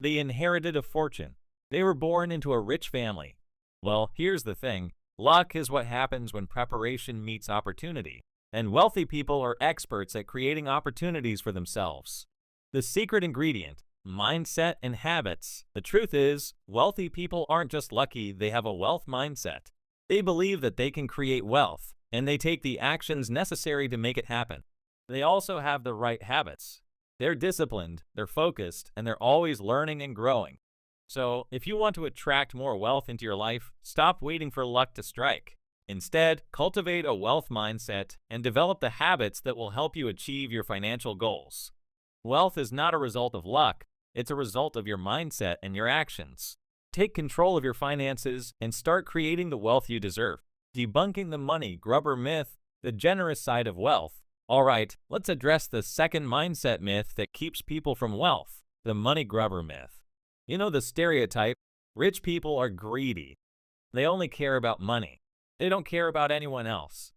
They inherited a fortune. They were born into a rich family. Well, here's the thing. Luck is what happens when preparation meets opportunity. And wealthy people are experts at creating opportunities for themselves. The secret ingredient, mindset and habits. The truth is, wealthy people aren't just lucky, they have a wealth mindset. They believe that they can create wealth, and they take the actions necessary to make it happen. They also have the right habits. They're disciplined, they're focused, and they're always learning and growing. So, if you want to attract more wealth into your life, stop waiting for luck to strike. Instead, cultivate a wealth mindset and develop the habits that will help you achieve your financial goals. Wealth is not a result of luck, it's a result of your mindset and your actions. Take control of your finances and start creating the wealth you deserve. Debunking the money grubber myth, the generous side of wealth. Alright, let's address the second mindset myth that keeps people from wealth, the money grubber myth. You know the stereotype, rich people are greedy. They only care about money. They don't care about anyone else.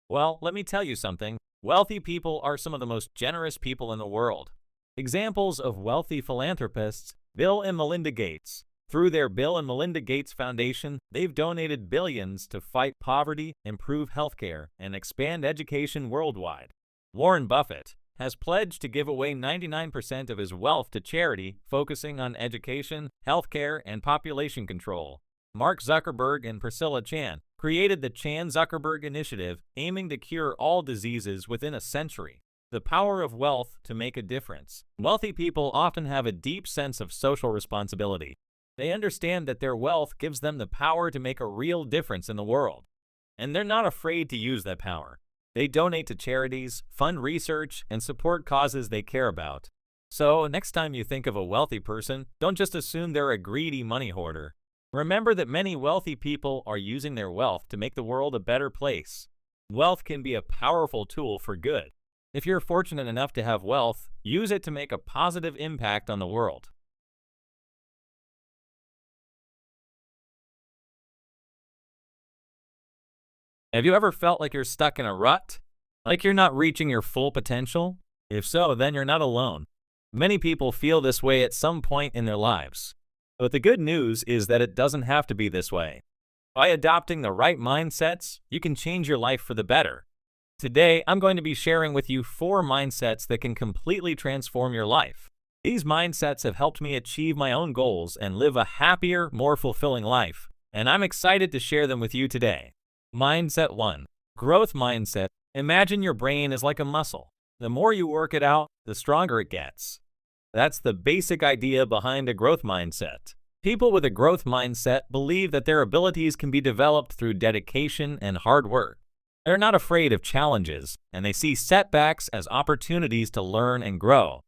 Well, let me tell you something. Wealthy people are some of the most generous people in the world. Examples of wealthy philanthropists, Bill and Melinda Gates. Through their Bill and Melinda Gates Foundation, they've donated billions to fight poverty, improve healthcare, and expand education worldwide. Warren Buffett has pledged to give away 99% of his wealth to charity, focusing on education, healthcare, and population control. Mark Zuckerberg and Priscilla Chan created the Chan-Zuckerberg Initiative, aiming to cure all diseases within a century. The power of wealth to make a difference. Wealthy people often have a deep sense of social responsibility. They understand that their wealth gives them the power to make a real difference in the world. And they're not afraid to use that power. They donate to charities, fund research, and support causes they care about. So, next time you think of a wealthy person, don't just assume they're a greedy money hoarder. Remember that many wealthy people are using their wealth to make the world a better place. Wealth can be a powerful tool for good. If you're fortunate enough to have wealth, use it to make a positive impact on the world. Have you ever felt like you're stuck in a rut? Like you're not reaching your full potential? If so, then you're not alone. Many people feel this way at some point in their lives. But the good news is that it doesn't have to be this way. By adopting the right mindsets, you can change your life for the better. Today, I'm going to be sharing with you 4 mindsets that can completely transform your life. These mindsets have helped me achieve my own goals and live a happier, more fulfilling life, and I'm excited to share them with you today. Mindset 1. Growth mindset. Imagine your brain is like a muscle. The more you work it out, the stronger it gets. That's the basic idea behind a growth mindset. People with a growth mindset believe that their abilities can be developed through dedication and hard work. They're not afraid of challenges, and they see setbacks as opportunities to learn and grow.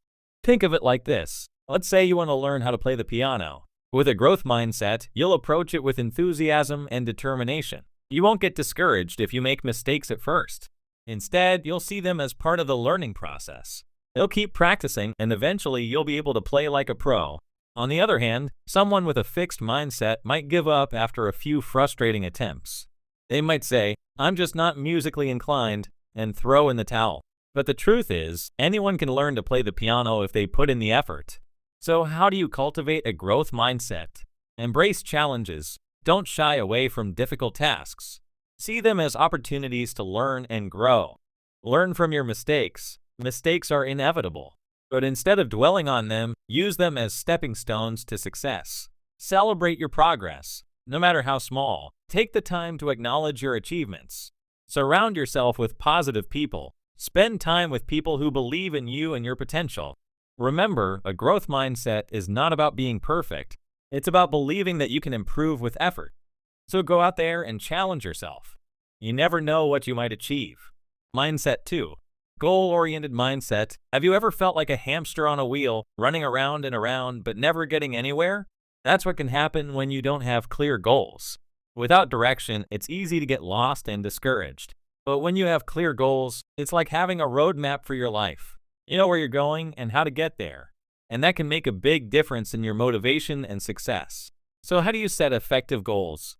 Think of it like this. Let's say you want to learn how to play the piano. With a growth mindset, you'll approach it with enthusiasm and determination. You won't get discouraged if you make mistakes at first. Instead, you'll see them as part of the learning process. You'll keep practicing, and eventually you'll be able to play like a pro. On the other hand, someone with a fixed mindset might give up after a few frustrating attempts. They might say, "I'm just not musically inclined," and throw in the towel. But the truth is, anyone can learn to play the piano if they put in the effort. So how do you cultivate a growth mindset? Embrace challenges. Don't shy away from difficult tasks. See them as opportunities to learn and grow. Learn from your mistakes. Mistakes are inevitable. But instead of dwelling on them, use them as stepping stones to success. Celebrate your progress, no matter how small. Take the time to acknowledge your achievements. Surround yourself with positive people. Spend time with people who believe in you and your potential. Remember, a growth mindset is not about being perfect. It's about believing that you can improve with effort. So go out there and challenge yourself. You never know what you might achieve. Mindset 2. Goal-oriented mindset. Have you ever felt like a hamster on a wheel, running around and around but never getting anywhere? That's what can happen when you don't have clear goals. Without direction, it's easy to get lost and discouraged. But when you have clear goals, it's like having a roadmap for your life. You know where you're going and how to get there. And that can make a big difference in your motivation and success. So how do you set effective goals?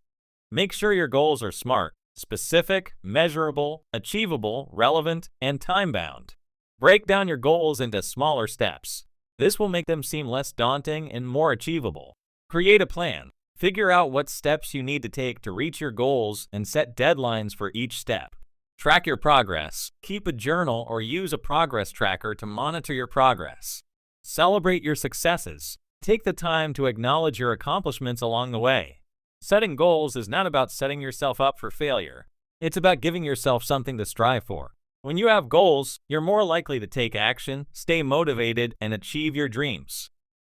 Make sure your goals are smart, specific, measurable, achievable, relevant, and time-bound. Break down your goals into smaller steps. This will make them seem less daunting and more achievable. Create a plan. Figure out what steps you need to take to reach your goals and set deadlines for each step. Track your progress. Keep a journal or use a progress tracker to monitor your progress. Celebrate your successes. Take the time to acknowledge your accomplishments along the way. Setting goals is not about setting yourself up for failure. It's about giving yourself something to strive for. When you have goals, you're more likely to take action, stay motivated, and achieve your dreams.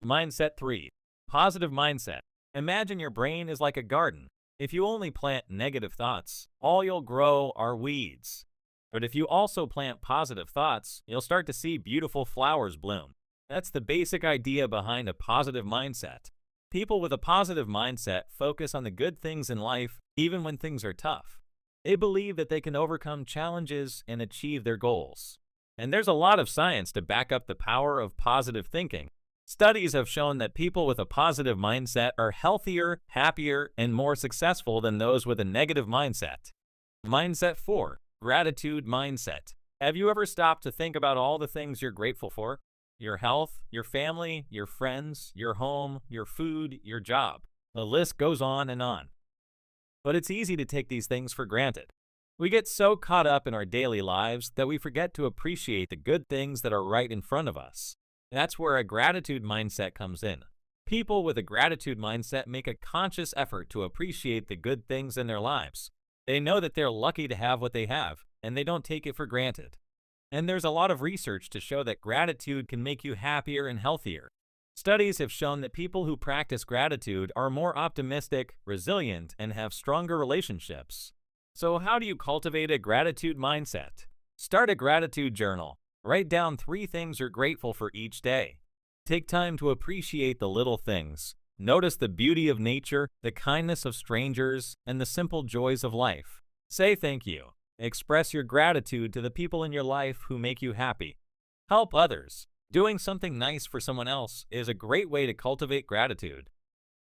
Mindset 3. Positive mindset. Imagine your brain is like a garden. If you only plant negative thoughts, all you'll grow are weeds. But if you also plant positive thoughts, you'll start to see beautiful flowers bloom. That's the basic idea behind a positive mindset. People with a positive mindset focus on the good things in life, even when things are tough. They believe that they can overcome challenges and achieve their goals. And there's a lot of science to back up the power of positive thinking. Studies have shown that people with a positive mindset are healthier, happier, and more successful than those with a negative mindset. Mindset 4. Gratitude mindset. Have you ever stopped to think about all the things you're grateful for? Your health, your family, your friends, your home, your food, your job. The list goes on and on. But it's easy to take these things for granted. We get so caught up in our daily lives that we forget to appreciate the good things that are right in front of us. That's where a gratitude mindset comes in. People with a gratitude mindset make a conscious effort to appreciate the good things in their lives. They know that they're lucky to have what they have, and they don't take it for granted. And there's a lot of research to show that gratitude can make you happier and healthier. Studies have shown that people who practice gratitude are more optimistic, resilient, and have stronger relationships. So how do you cultivate a gratitude mindset? Start a gratitude journal. Write down 3 things you're grateful for each day. Take time to appreciate the little things. Notice the beauty of nature, the kindness of strangers, and the simple joys of life. Say thank you. Express your gratitude to the people in your life who make you happy. Help others. Doing something nice for someone else is a great way to cultivate gratitude.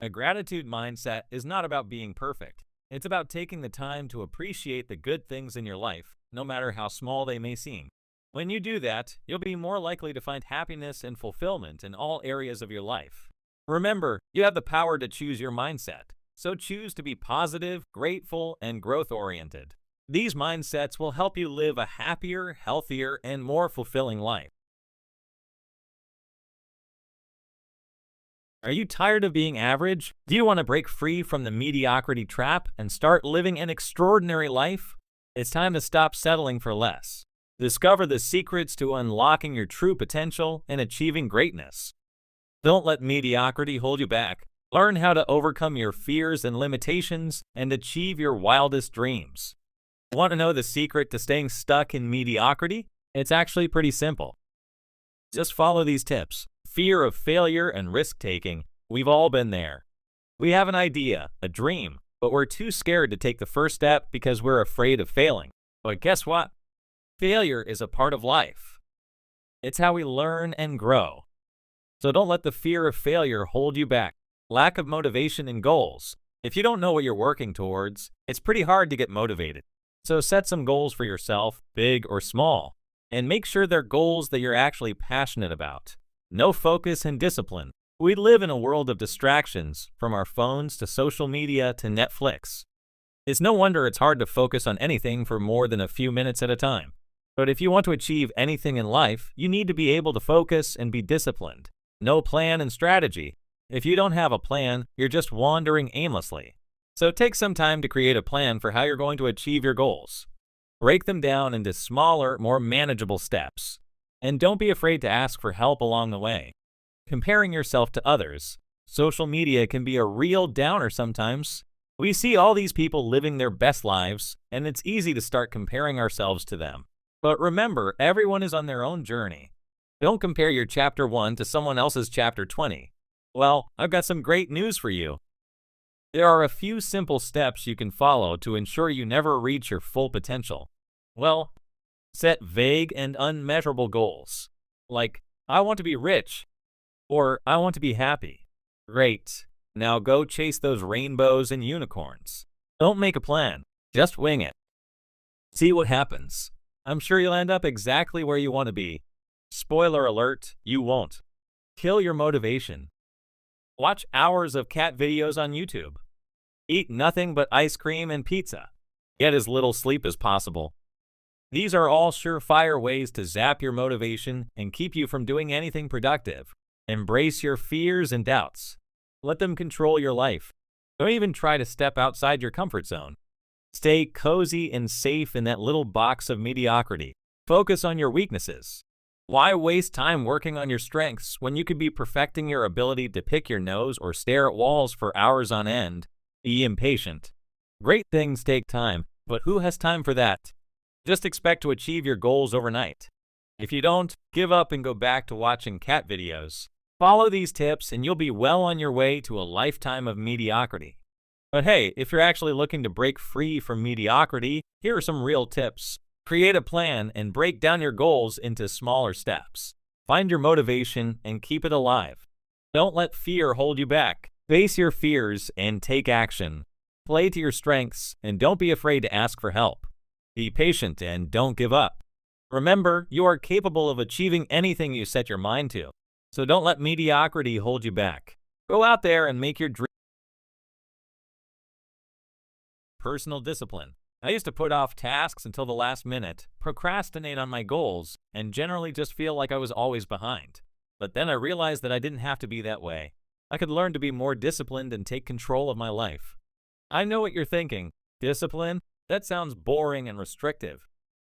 A gratitude mindset is not about being perfect. It's about taking the time to appreciate the good things in your life, no matter how small they may seem. When you do that, you'll be more likely to find happiness and fulfillment in all areas of your life. Remember, you have the power to choose your mindset, so choose to be positive, grateful, and growth-oriented. These mindsets will help you live a happier, healthier, and more fulfilling life. Are you tired of being average? Do you want to break free from the mediocrity trap and start living an extraordinary life? It's time to stop settling for less. Discover the secrets to unlocking your true potential and achieving greatness. Don't let mediocrity hold you back. Learn how to overcome your fears and limitations and achieve your wildest dreams. Want to know the secret to staying stuck in mediocrity? It's actually pretty simple. Just follow these tips. Fear of failure and risk-taking. We've all been there. We have an idea, a dream, but we're too scared to take the first step because we're afraid of failing. But guess what? Failure is a part of life. It's how we learn and grow. So don't let the fear of failure hold you back. Lack of motivation and goals. If you don't know what you're working towards, it's pretty hard to get motivated. So set some goals for yourself, big or small, and make sure they're goals that you're actually passionate about. No focus and discipline. We live in a world of distractions, from our phones to social media to Netflix. It's no wonder it's hard to focus on anything for more than a few minutes at a time. But if you want to achieve anything in life, you need to be able to focus and be disciplined. No plan and strategy. If you don't have a plan, you're just wandering aimlessly. So take some time to create a plan for how you're going to achieve your goals. Break them down into smaller, more manageable steps. And don't be afraid to ask for help along the way. Comparing yourself to others. Social media can be a real downer sometimes. We see all these people living their best lives, and it's easy to start comparing ourselves to them. But remember, everyone is on their own journey. Don't compare your chapter 1 to someone else's chapter 20. Well, I've got some great news for you. There are a few simple steps you can follow to ensure you never reach your full potential. Well, set vague and unmeasurable goals. Like, I want to be rich, or I want to be happy. Great. Now go chase those rainbows and unicorns. Don't make a plan. Just wing it. See what happens. I'm sure you'll end up exactly where you want to be. Spoiler alert, you won't. Kill your motivation. Watch hours of cat videos on YouTube. Eat nothing but ice cream and pizza. Get as little sleep as possible. These are all surefire ways to zap your motivation and keep you from doing anything productive. Embrace your fears and doubts. Let them control your life. Don't even try to step outside your comfort zone. Stay cozy and safe in that little box of mediocrity. Focus on your weaknesses. Why waste time working on your strengths when you could be perfecting your ability to pick your nose or stare at walls for hours on end? Be impatient. Great things take time, but who has time for that? Just expect to achieve your goals overnight. If you don't, give up and go back to watching cat videos. Follow these tips and you'll be well on your way to a lifetime of mediocrity. But hey, if you're actually looking to break free from mediocrity, here are some real tips. Create a plan and break down your goals into smaller steps. Find your motivation and keep it alive. Don't let fear hold you back. Face your fears and take action. Play to your strengths and don't be afraid to ask for help. Be patient and don't give up. Remember, you are capable of achieving anything you set your mind to. So don't let mediocrity hold you back. Go out there and make your dream. Personal discipline. I used to put off tasks until the last minute, procrastinate on my goals, and generally just feel like I was always behind. But then I realized that I didn't have to be that way. I could learn to be more disciplined and take control of my life. I know what you're thinking. Discipline? That sounds boring and restrictive.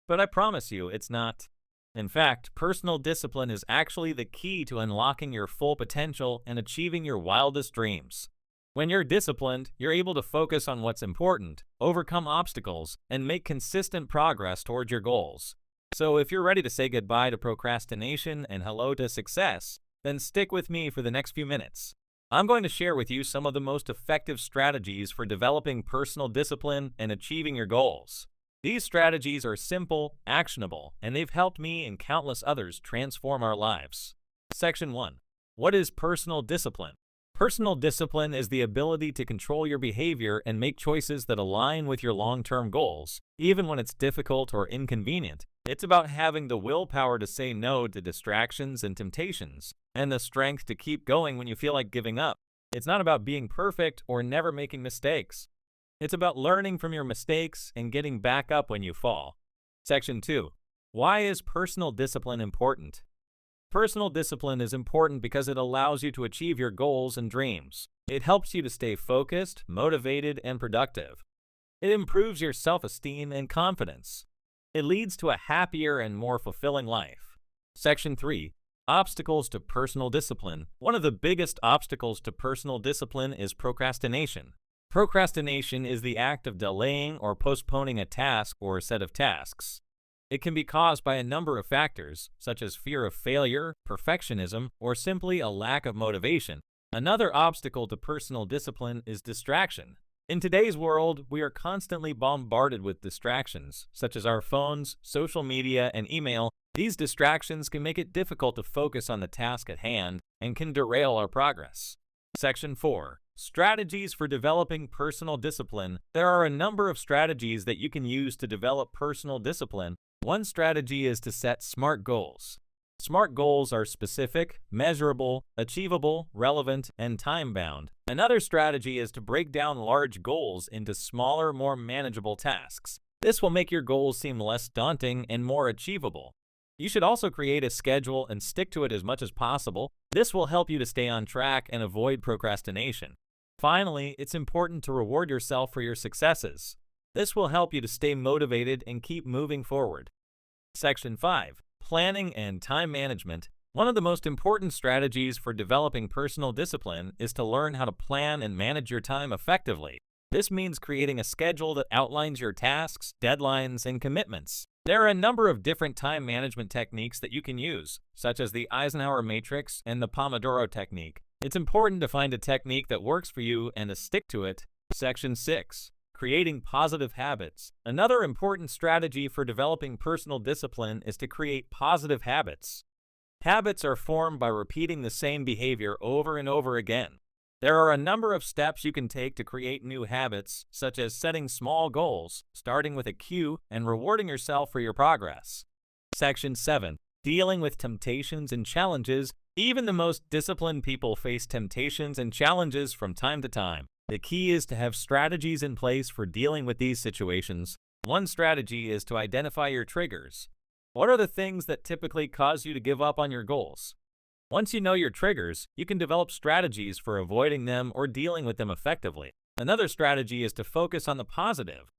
But I promise you, it's not. In fact, personal discipline is actually the key to unlocking your full potential and achieving your wildest dreams. When you're disciplined, you're able to focus on what's important, overcome obstacles, and make consistent progress towards your goals. So if you're ready to say goodbye to procrastination and hello to success, then stick with me for the next few minutes. I'm going to share with you some of the most effective strategies for developing personal discipline and achieving your goals. These strategies are simple, actionable, and they've helped me and countless others transform our lives. Section 1. What is personal discipline? Personal discipline is the ability to control your behavior and make choices that align with your long-term goals, even when it's difficult or inconvenient. It's about having the willpower to say no to distractions and temptations, and the strength to keep going when you feel like giving up. It's not about being perfect or never making mistakes. It's about learning from your mistakes and getting back up when you fall. Section 2. Why is personal discipline important? Personal discipline is important because it allows you to achieve your goals and dreams. It helps you to stay focused, motivated, and productive. It improves your self-esteem and confidence. It leads to a happier and more fulfilling life. Section 3. Obstacles to personal discipline. One of the biggest obstacles to personal discipline is procrastination. Procrastination is the act of delaying or postponing a task or a set of tasks. It can be caused by a number of factors, such as fear of failure, perfectionism, or simply a lack of motivation. Another obstacle to personal discipline is distraction. In today's world, we are constantly bombarded with distractions, such as our phones, social media, and email. These distractions can make it difficult to focus on the task at hand and can derail our progress. Section 4. Strategies for developing personal discipline. There are a number of strategies that you can use to develop personal discipline. One strategy is to set SMART goals. SMART goals are specific, measurable, achievable, relevant, and time-bound. Another strategy is to break down large goals into smaller, more manageable tasks. This will make your goals seem less daunting and more achievable. You should also create a schedule and stick to it as much as possible. This will help you to stay on track and avoid procrastination. Finally, it's important to reward yourself for your successes. This will help you to stay motivated and keep moving forward. Section 5. Planning and time management. One of the most important strategies for developing personal discipline is to learn how to plan and manage your time effectively. This means creating a schedule that outlines your tasks, deadlines, and commitments. There are a number of different time management techniques that you can use, such as the Eisenhower matrix and the Pomodoro technique. It's important to find a technique that works for you and to stick to it. Section 6. Creating positive habits. Another important strategy for developing personal discipline is to create positive habits. Habits are formed by repeating the same behavior over and over again. There are a number of steps you can take to create new habits, such as setting small goals, starting with a cue, and rewarding yourself for your progress. Section 7. Dealing with temptations and challenges. Even the most disciplined people face temptations and challenges from time to time. The key is to have strategies in place for dealing with these situations. One strategy is to identify your triggers. What are the things that typically cause you to give up on your goals? Once you know your triggers, you can develop strategies for avoiding them or dealing with them effectively. Another strategy is to focus on the positive.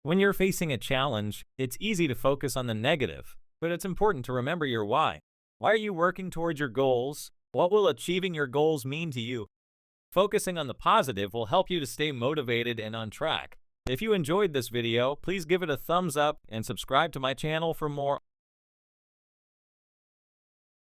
When you're facing a challenge, it's easy to focus on the negative. but it's important to remember your why. Why are you working towards your goals? What will achieving your goals mean to you? Focusing on the positive will help you to stay motivated and on track. If you enjoyed this video, please give it a thumbs up and subscribe to my channel for more.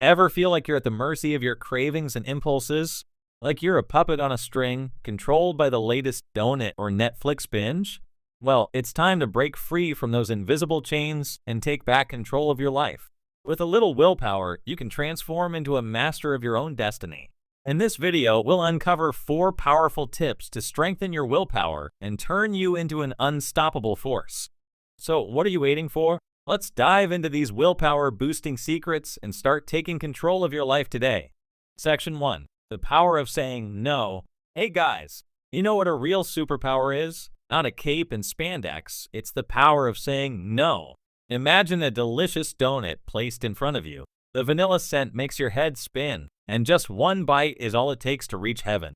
Ever feel like you're at the mercy of your cravings and impulses? Like you're a puppet on a string, controlled by the latest donut or Netflix binge? Well, it's time to break free from those invisible chains and take back control of your life. With a little willpower, you can transform into a master of your own destiny. In this video, we'll uncover 4 powerful tips to strengthen your willpower and turn you into an unstoppable force. So, what are you waiting for? Let's dive into these willpower-boosting secrets and start taking control of your life today. Section 1. The power of saying no. Hey guys, you know what a real superpower is? Not a cape and spandex, it's the power of saying no. Imagine a delicious donut placed in front of you. The vanilla scent makes your head spin, and just one bite is all it takes to reach heaven.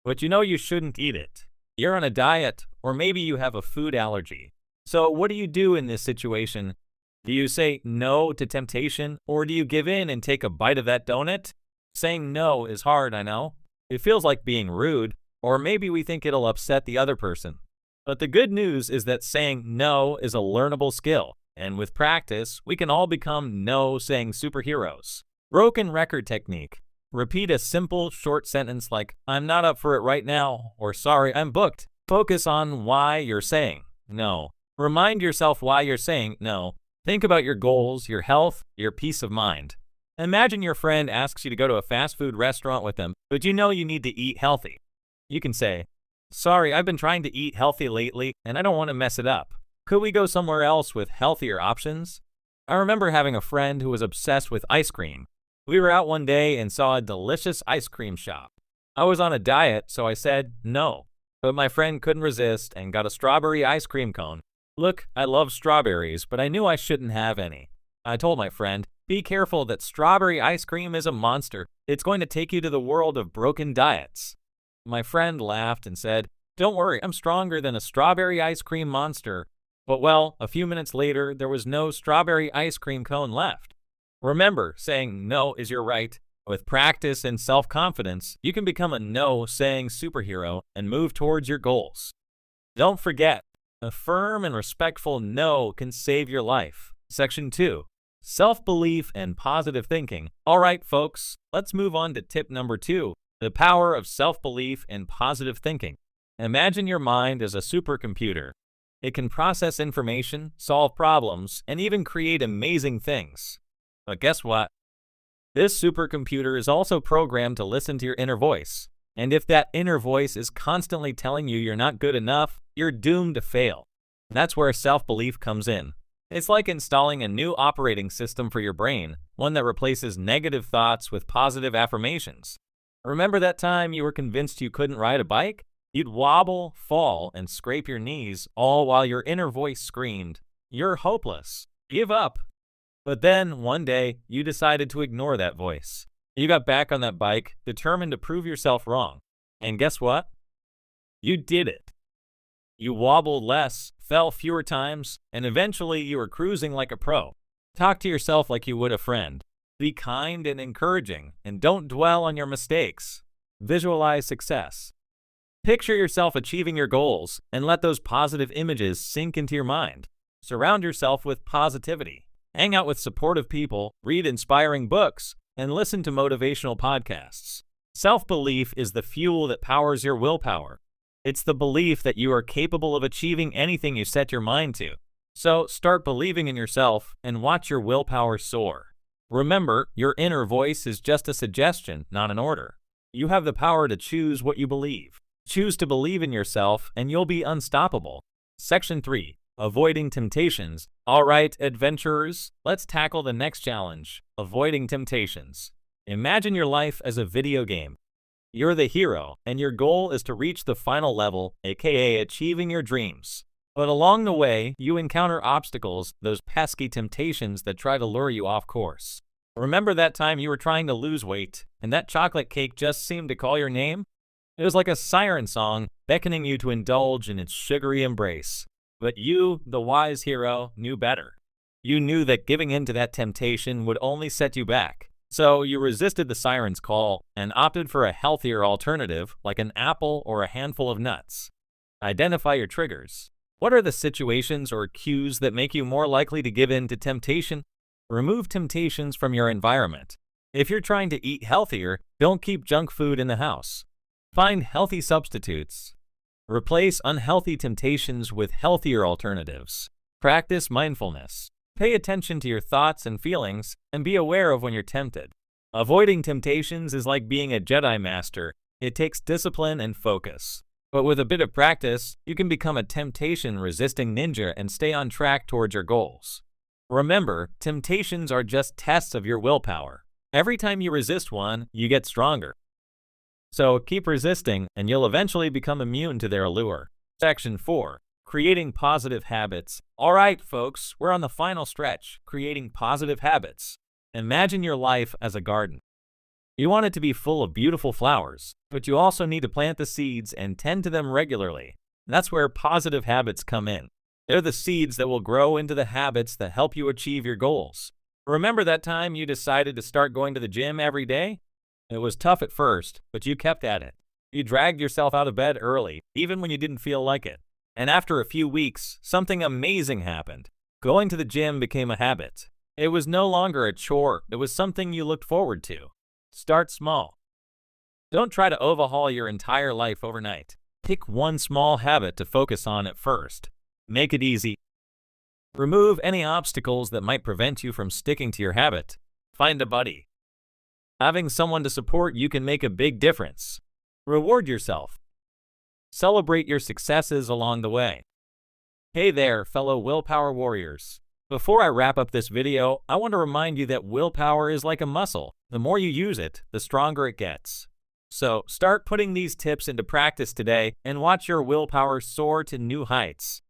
But you know you shouldn't eat it. You're on a diet, or maybe you have a food allergy. So what do you do in this situation? Do you say no to temptation, or do you give in and take a bite of that donut? Saying no is hard, I know. It feels like being rude, or maybe we think it'll upset the other person. But the good news is that saying no is a learnable skill, and with practice, we can all become no-saying superheroes. Broken record technique. Repeat a simple, short sentence like, I'm not up for it right now, or sorry, I'm booked. Focus on why you're saying no. Remind yourself why you're saying no. Think about your goals, your health, your peace of mind. Imagine your friend asks you to go to a fast food restaurant with them, but you know you need to eat healthy. You can say, sorry, I've been trying to eat healthy lately, and I don't want to mess it up. Could we go somewhere else with healthier options? I remember having a friend who was obsessed with ice cream. We were out one day and saw a delicious ice cream shop. I was on a diet, so I said no. But my friend couldn't resist and got a strawberry ice cream cone. Look, I love strawberries, but I knew I shouldn't have any. I told my friend, be careful that strawberry ice cream is a monster. It's going to take you to the world of broken diets. My friend laughed and said, don't worry, I'm stronger than a strawberry ice cream monster. But well, a few minutes later, there was no strawberry ice cream cone left. Remember, saying no is your right. With practice and self-confidence, you can become a no-saying superhero and move towards your goals. Don't forget, a firm and respectful no can save your life. Section 2. Self-belief and positive thinking. All right, folks, let's move on to tip number 2, the power of self-belief and positive thinking. Imagine your mind as a supercomputer. It can process information, solve problems, and even create amazing things. But guess what? This supercomputer is also programmed to listen to your inner voice. And if that inner voice is constantly telling you you're not good enough, you're doomed to fail. That's where self-belief comes in. It's like installing a new operating system for your brain, one that replaces negative thoughts with positive affirmations. Remember that time you were convinced you couldn't ride a bike? You'd wobble, fall, and scrape your knees, all while your inner voice screamed, you're hopeless. Give up. But then, one day, you decided to ignore that voice. You got back on that bike, determined to prove yourself wrong. And guess what? You did it. You wobbled less, fell fewer times, and eventually you were cruising like a pro. Talk to yourself like you would a friend. Be kind and encouraging, and don't dwell on your mistakes. Visualize success. Picture yourself achieving your goals, and let those positive images sink into your mind. Surround yourself with positivity. Hang out with supportive people, read inspiring books, and listen to motivational podcasts. Self-belief is the fuel that powers your willpower. It's the belief that you are capable of achieving anything you set your mind to. So start believing in yourself and watch your willpower soar. Remember, your inner voice is just a suggestion, not an order. You have the power to choose what you believe. Choose to believe in yourself and you'll be unstoppable. Section 3. Avoiding temptations. All right, adventurers, let's tackle the next challenge, avoiding temptations. Imagine your life as a video game. You're the hero, and your goal is to reach the final level, aka achieving your dreams. But along the way, you encounter obstacles, those pesky temptations that try to lure you off course. Remember that time you were trying to lose weight, and that chocolate cake just seemed to call your name? It was like a siren song, beckoning you to indulge in its sugary embrace. But you, the wise hero, knew better. You knew that giving in to that temptation would only set you back. So you resisted the siren's call and opted for a healthier alternative like an apple or a handful of nuts. Identify your triggers. What are the situations or cues that make you more likely to give in to temptation? Remove temptations from your environment. If you're trying to eat healthier, don't keep junk food in the house. Find healthy substitutes. Replace unhealthy temptations with healthier alternatives. Practice mindfulness. Pay attention to your thoughts and feelings and be aware of when you're tempted. Avoiding temptations is like being a Jedi Master. It takes discipline and focus. But with a bit of practice, you can become a temptation-resisting ninja and stay on track towards your goals. Remember, temptations are just tests of your willpower. Every time you resist one, you get stronger. So keep resisting, and you'll eventually become immune to their allure. Section 4. Creating positive habits. Alright, folks, we're on the final stretch, creating positive habits. Imagine your life as a garden. You want it to be full of beautiful flowers, but you also need to plant the seeds and tend to them regularly. That's where positive habits come in. They're the seeds that will grow into the habits that help you achieve your goals. Remember that time you decided to start going to the gym every day? It was tough at first, but you kept at it. You dragged yourself out of bed early, even when you didn't feel like it. And after a few weeks, something amazing happened. Going to the gym became a habit. It was no longer a chore, it was something you looked forward to. Start small. Don't try to overhaul your entire life overnight. Pick one small habit to focus on at first. Make it easy. Remove any obstacles that might prevent you from sticking to your habit. Find a buddy. Having someone to support you can make a big difference. Reward yourself. Celebrate your successes along the way. Hey there, fellow willpower warriors. Before I wrap up this video, I want to remind you that willpower is like a muscle. The more you use it, the stronger it gets. So start putting these tips into practice today and watch your willpower soar to new heights.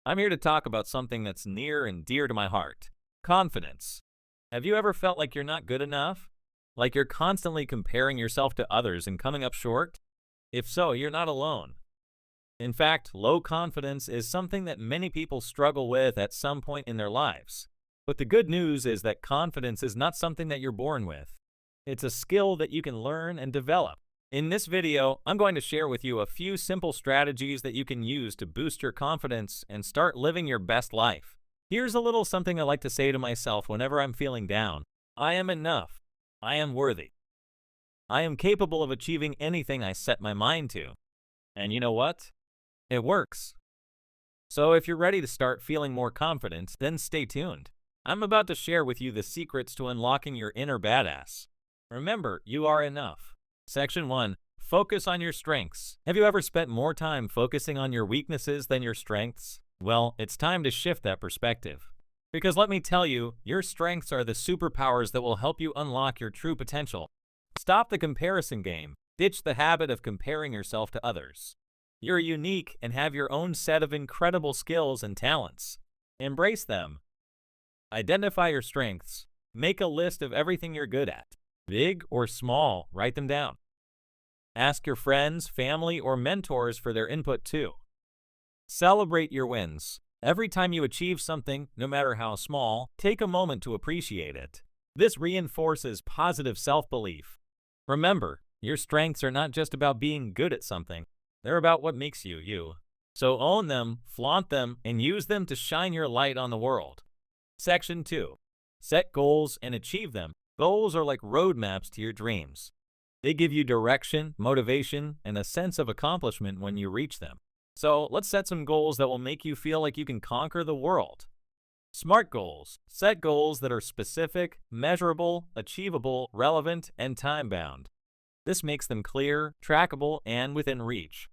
I'm here to talk about something that's near and dear to my heart. Confidence. Have you ever felt like you're not good enough? Like you're constantly comparing yourself to others and coming up short? If so, you're not alone. In fact, low confidence is something that many people struggle with at some point in their lives. But the good news is that confidence is not something that you're born with. It's a skill that you can learn and develop. In this video, I'm going to share with you a few simple strategies that you can use to boost your confidence and start living your best life. Here's a little something I like to say to myself whenever I'm feeling down. I am enough. I am worthy. I am capable of achieving anything I set my mind to. And you know what? It works. So if you're ready to start feeling more confident, then stay tuned. I'm about to share with you the secrets to unlocking your inner badass. Remember, you are enough. Section 1. Focus on your strengths. Have you ever spent more time focusing on your weaknesses than your strengths? Well, it's time to shift that perspective. Because let me tell you, your strengths are the superpowers that will help you unlock your true potential. Stop the comparison game. Ditch the habit of comparing yourself to others. You're unique and have your own set of incredible skills and talents. Embrace them. Identify your strengths. Make a list of everything you're good at. Big or small, write them down. Ask your friends, family, or mentors for their input too. Celebrate your wins. Every time you achieve something, no matter how small, take a moment to appreciate it. This reinforces positive self-belief. Remember, your strengths are not just about being good at something. They're about what makes you, you. So own them, flaunt them, and use them to shine your light on the world. Section 2. Set goals and achieve them. Goals are like roadmaps to your dreams. They give you direction, motivation, and a sense of accomplishment when you reach them. So let's set some goals that will make you feel like you can conquer the world. SMART goals. Set goals that are specific, measurable, achievable, relevant, and time-bound. This makes them clear, trackable, and within reach.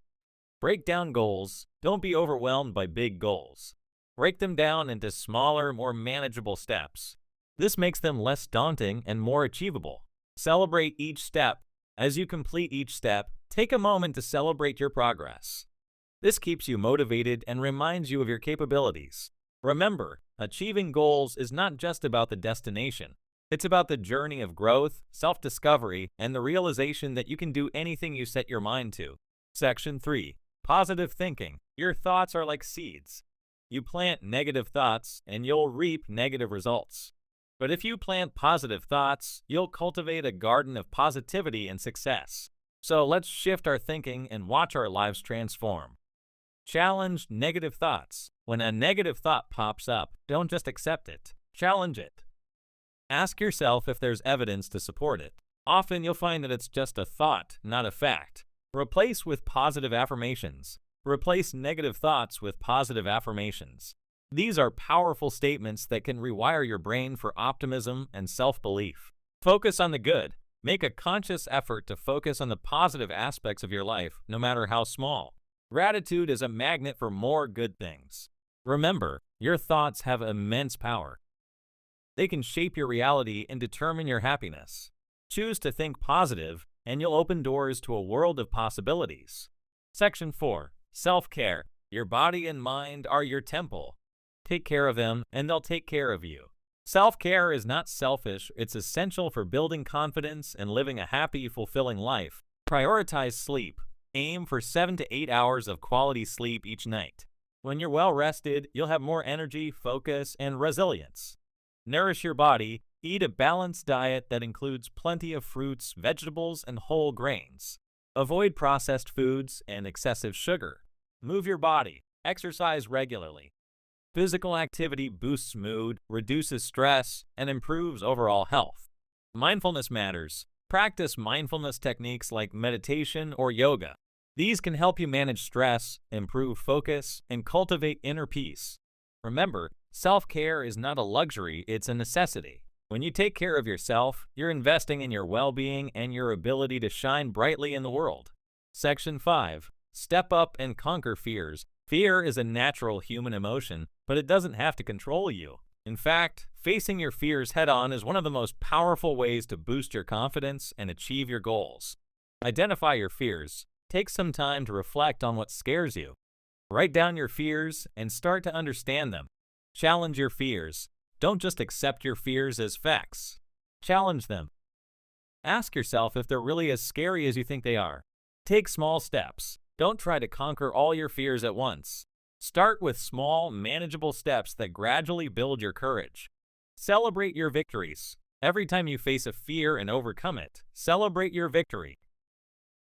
Break down goals. Don't be overwhelmed by big goals. Break them down into smaller, more manageable steps. This makes them less daunting and more achievable. Celebrate each step. As you complete each step, take a moment to celebrate your progress. This keeps you motivated and reminds you of your capabilities. Remember, achieving goals is not just about the destination. It's about the journey of growth, self-discovery, and the realization that you can do anything you set your mind to. Section 3. Positive thinking. Your thoughts are like seeds. You plant negative thoughts and you'll reap negative results. But if you plant positive thoughts, you'll cultivate a garden of positivity and success. So let's shift our thinking and watch our lives transform. Challenge negative thoughts. When a negative thought pops up, don't just accept it. Challenge it. Ask yourself if there's evidence to support it. Often you'll find that it's just a thought, not a fact. Replace with positive affirmations. Replace negative thoughts with positive affirmations. These are powerful statements that can rewire your brain for optimism and self-belief. Focus on the good. Make a conscious effort to focus on the positive aspects of your life, no matter how small. Gratitude is a magnet for more good things. Remember, your thoughts have immense power. They can shape your reality and determine your happiness. Choose to think positive, and you'll open doors to a world of possibilities. Section 4. Self-care. Your body and mind are your temple. Take care of them, and they'll take care of you. Self-care is not selfish, it's essential for building confidence and living a happy, fulfilling life. Prioritize sleep. Aim for 7 to 8 hours of quality sleep each night. When you're well rested, you'll have more energy, focus, and resilience. Nourish your body. Eat a balanced diet that includes plenty of fruits, vegetables, and whole grains. Avoid processed foods and excessive sugar. Move your body. Exercise regularly. Physical activity boosts mood, reduces stress, and improves overall health. Mindfulness matters. Practice mindfulness techniques like meditation or yoga. These can help you manage stress, improve focus, and cultivate inner peace. Remember, self-care is not a luxury, it's a necessity. When you take care of yourself, you're investing in your well-being and your ability to shine brightly in the world. Section 5. Step up and conquer fears. Fear is a natural human emotion, but it doesn't have to control you. In fact, facing your fears head-on is one of the most powerful ways to boost your confidence and achieve your goals. Identify your fears. Take some time to reflect on what scares you. Write down your fears and start to understand them. Challenge your fears. Don't just accept your fears as facts. Challenge them. Ask yourself if they're really as scary as you think they are. Take small steps. Don't try to conquer all your fears at once. Start with small, manageable steps that gradually build your courage. Celebrate your victories. Every time you face a fear and overcome it, celebrate your victory.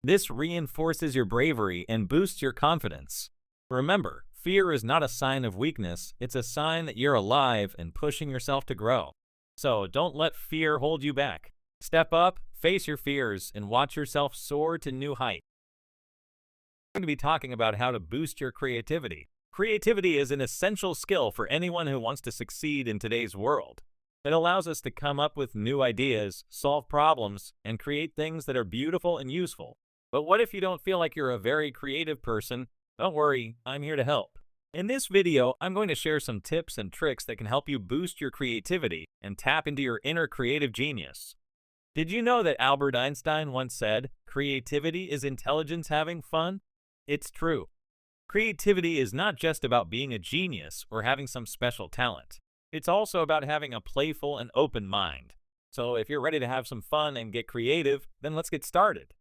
This reinforces your bravery and boosts your confidence. Remember, fear is not a sign of weakness, it's a sign that you're alive and pushing yourself to grow. So don't let fear hold you back. Step up, face your fears, and watch yourself soar to new heights. We're going to be talking about how to boost your creativity. Creativity is an essential skill for anyone who wants to succeed in today's world. It allows us to come up with new ideas, solve problems, and create things that are beautiful and useful. But what if you don't feel like you're a very creative person? Don't worry, I'm here to help. In this video, I'm going to share some tips and tricks that can help you boost your creativity and tap into your inner creative genius. Did you know that Albert Einstein once said, "Creativity is intelligence having fun"? It's true. Creativity is not just about being a genius or having some special talent. It's also about having a playful and open mind. So if you're ready to have some fun and get creative, then let's get started.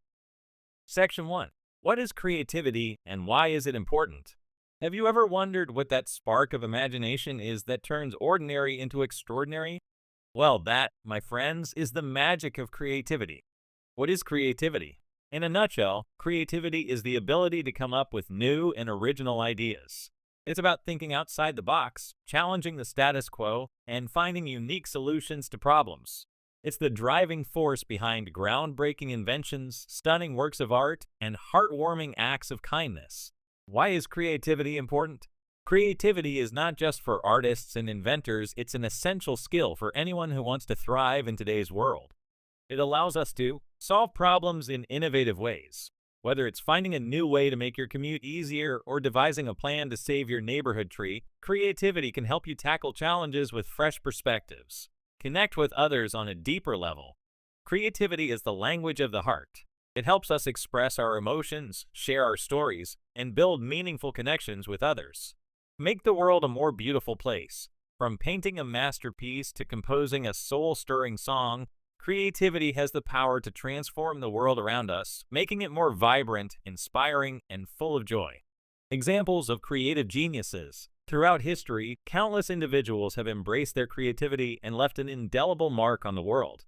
Section 1. What is creativity and why is it important? Have you ever wondered what that spark of imagination is that turns ordinary into extraordinary? Well, that, my friends, is the magic of creativity. What is creativity? In a nutshell, creativity is the ability to come up with new and original ideas. It's about thinking outside the box, challenging the status quo, and finding unique solutions to problems. It's the driving force behind groundbreaking inventions, stunning works of art, and heartwarming acts of kindness. Why is creativity important? Creativity is not just for artists and inventors, it's an essential skill for anyone who wants to thrive in today's world. It allows us to solve problems in innovative ways. Whether it's finding a new way to make your commute easier or devising a plan to save your neighborhood tree, creativity can help you tackle challenges with fresh perspectives. Connect with others on a deeper level. Creativity is the language of the heart. It helps us express our emotions, share our stories, and build meaningful connections with others. Make the world a more beautiful place. From painting a masterpiece to composing a soul-stirring song, creativity has the power to transform the world around us, making it more vibrant, inspiring, and full of joy. Examples of creative geniuses. Throughout history, countless individuals have embraced their creativity and left an indelible mark on the world.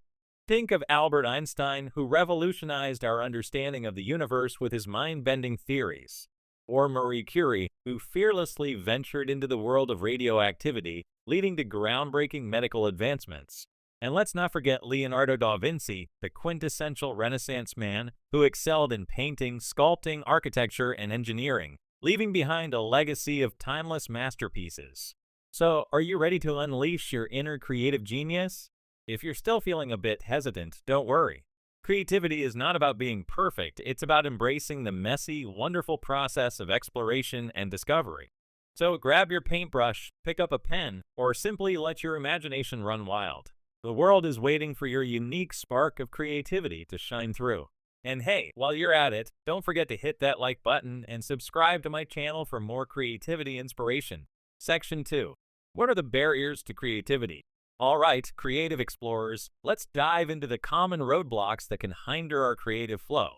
Think of Albert Einstein, who revolutionized our understanding of the universe with his mind-bending theories. Or Marie Curie, who fearlessly ventured into the world of radioactivity, leading to groundbreaking medical advancements. And let's not forget Leonardo da Vinci, the quintessential Renaissance man, who excelled in painting, sculpting, architecture, and engineering, leaving behind a legacy of timeless masterpieces. So, are you ready to unleash your inner creative genius? If you're still feeling a bit hesitant, don't worry. Creativity is not about being perfect, it's about embracing the messy, wonderful process of exploration and discovery. So grab your paintbrush, pick up a pen, or simply let your imagination run wild. The world is waiting for your unique spark of creativity to shine through. And hey, while you're at it, don't forget to hit that like button and subscribe to my channel for more creativity inspiration. Section 2. What are the barriers to creativity? Alright, creative explorers, let's dive into the common roadblocks that can hinder our creative flow.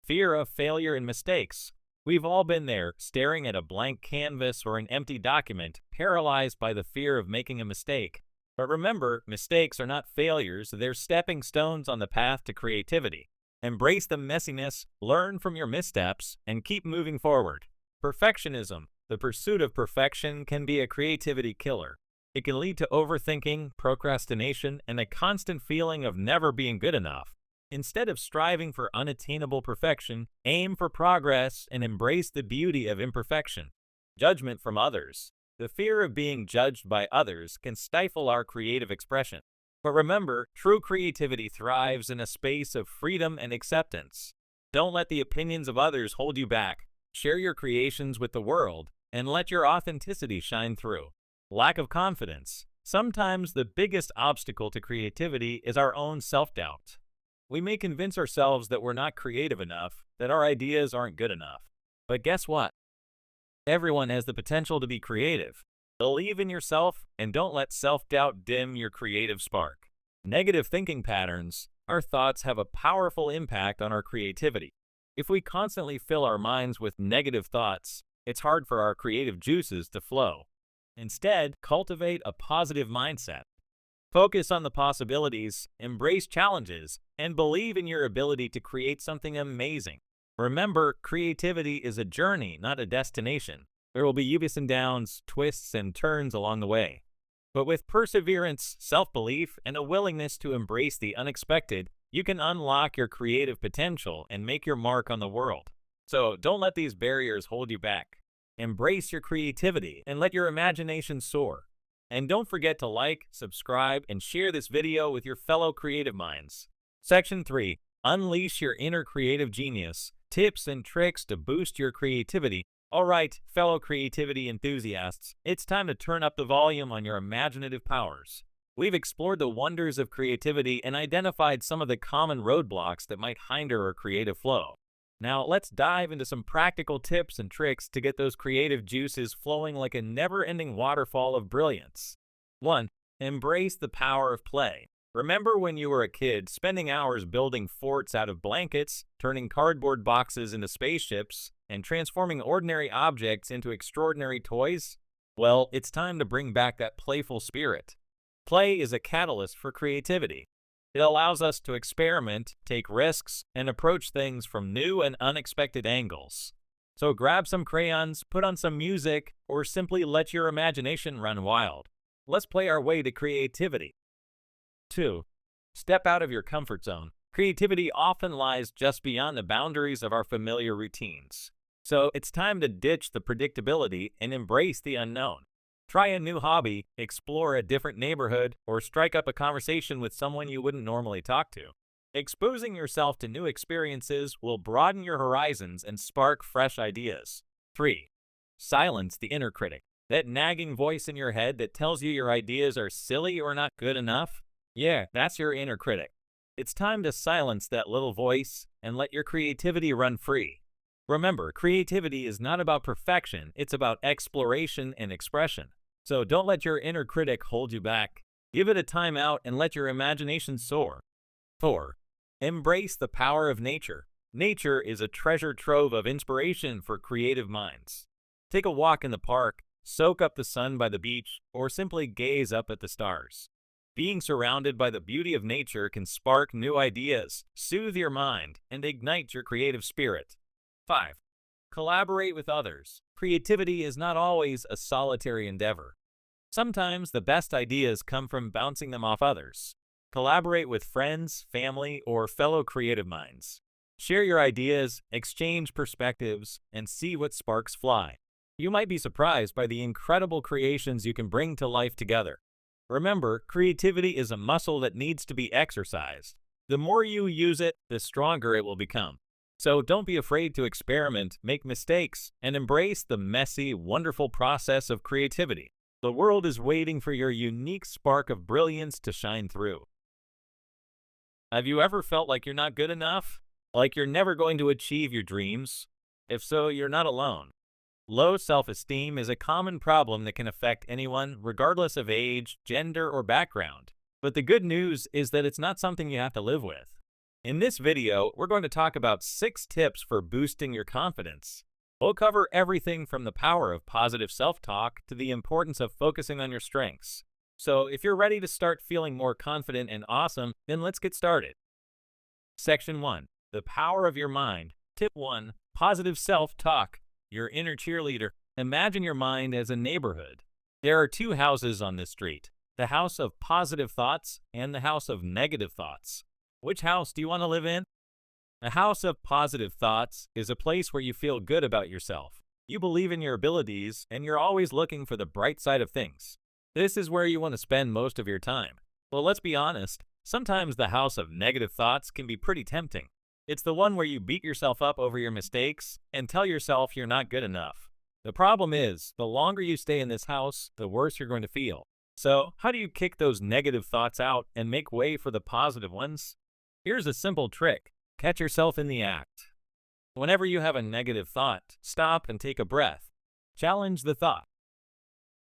Fear of failure and mistakes. We've all been there, staring at a blank canvas or an empty document, paralyzed by the fear of making a mistake. But remember, mistakes are not failures, they're stepping stones on the path to creativity. Embrace the messiness, learn from your missteps, and keep moving forward. Perfectionism. The pursuit of perfection can be a creativity killer. It can lead to overthinking, procrastination, and a constant feeling of never being good enough. Instead of striving for unattainable perfection, aim for progress and embrace the beauty of imperfection. Judgment from others. The fear of being judged by others can stifle our creative expression. But remember, true creativity thrives in a space of freedom and acceptance. Don't let the opinions of others hold you back. Share your creations with the world, and let your authenticity shine through. Lack of confidence. Sometimes the biggest obstacle to creativity is our own self-doubt. We may convince ourselves that we're not creative enough, that our ideas aren't good enough. But guess what? Everyone has the potential to be creative. Believe in yourself and don't let self-doubt dim your creative spark. Negative thinking patterns. Our thoughts have a powerful impact on our creativity. If we constantly fill our minds with negative thoughts, it's hard for our creative juices to flow. Instead, cultivate a positive mindset. Focus on the possibilities, embrace challenges, and believe in your ability to create something amazing. Remember, creativity is a journey, not a destination. There will be ups and downs, twists and turns along the way. But with perseverance, self-belief, and a willingness to embrace the unexpected, you can unlock your creative potential and make your mark on the world. So don't let these barriers hold you back. Embrace your creativity and let your imagination soar. And don't forget to like, subscribe, and share this video with your fellow creative minds. Section 3. Unleash your inner creative genius. Tips and tricks to boost your creativity. Alright, fellow creativity enthusiasts, it's time to turn up the volume on your imaginative powers. We've explored the wonders of creativity and identified some of the common roadblocks that might hinder our creative flow. Now, let's dive into some practical tips and tricks to get those creative juices flowing like a never-ending waterfall of brilliance. 1. Embrace the power of play. Remember when you were a kid, spending hours building forts out of blankets, turning cardboard boxes into spaceships, and transforming ordinary objects into extraordinary toys? Well, it's time to bring back that playful spirit. Play is a catalyst for creativity. It allows us to experiment, take risks, and approach things from new and unexpected angles. So grab some crayons, put on some music, or simply let your imagination run wild. Let's play our way to creativity. 2. Step out of your comfort zone. Creativity often lies just beyond the boundaries of our familiar routines. So it's time to ditch the predictability and embrace the unknown. Try a new hobby, explore a different neighborhood, or strike up a conversation with someone you wouldn't normally talk to. Exposing yourself to new experiences will broaden your horizons and spark fresh ideas. 3. Silence the inner critic. That nagging voice in your head that tells you your ideas are silly or not good enough? Yeah, that's your inner critic. It's time to silence that little voice and let your creativity run free. Remember, creativity is not about perfection, it's about exploration and expression. So don't let your inner critic hold you back. Give it a time out and let your imagination soar. 4. Embrace the power of nature. Nature is a treasure trove of inspiration for creative minds. Take a walk in the park, soak up the sun by the beach, or simply gaze up at the stars. Being surrounded by the beauty of nature can spark new ideas, soothe your mind, and ignite your creative spirit. 5. Collaborate with others. Creativity is not always a solitary endeavor. Sometimes the best ideas come from bouncing them off others. Collaborate with friends, family, or fellow creative minds. Share your ideas, exchange perspectives, and see what sparks fly. You might be surprised by the incredible creations you can bring to life together. Remember, creativity is a muscle that needs to be exercised. The more you use it, the stronger it will become. So don't be afraid to experiment, make mistakes, and embrace the messy, wonderful process of creativity. The world is waiting for your unique spark of brilliance to shine through. Have you ever felt like you're not good enough? Like you're never going to achieve your dreams? If so, you're not alone. Low self-esteem is a common problem that can affect anyone, regardless of age, gender, or background. But the good news is that it's not something you have to live with. In this video, we're going to talk about 6 tips for boosting your confidence. We'll cover everything from the power of positive self-talk to the importance of focusing on your strengths. So if you're ready to start feeling more confident and awesome, then let's get started. Section 1. The power of your mind. Tip 1. Positive self-talk. Your inner cheerleader. Imagine your mind as a neighborhood. There are 2 houses on this street, the house of positive thoughts and the house of negative thoughts. Which house do you want to live in? A house of positive thoughts is a place where you feel good about yourself. You believe in your abilities and you're always looking for the bright side of things. This is where you want to spend most of your time. Well, let's be honest, sometimes the house of negative thoughts can be pretty tempting. It's the one where you beat yourself up over your mistakes and tell yourself you're not good enough. The problem is, the longer you stay in this house, the worse you're going to feel. So, how do you kick those negative thoughts out and make way for the positive ones? Here's a simple trick. Catch yourself in the act. Whenever you have a negative thought, stop and take a breath. Challenge the thought.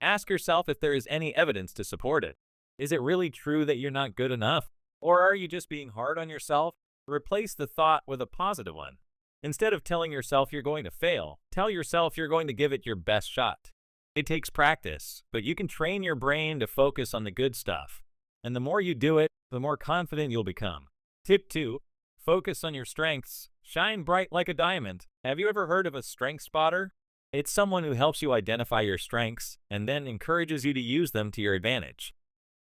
Ask yourself if there is any evidence to support it. Is it really true that you're not good enough? Or are you just being hard on yourself? Replace the thought with a positive one. Instead of telling yourself you're going to fail, tell yourself you're going to give it your best shot. It takes practice, but you can train your brain to focus on the good stuff. And the more you do it, the more confident you'll become. Tip 2. Focus on your strengths. Shine bright like a diamond. Have you ever heard of a strength spotter? It's someone who helps you identify your strengths and then encourages you to use them to your advantage.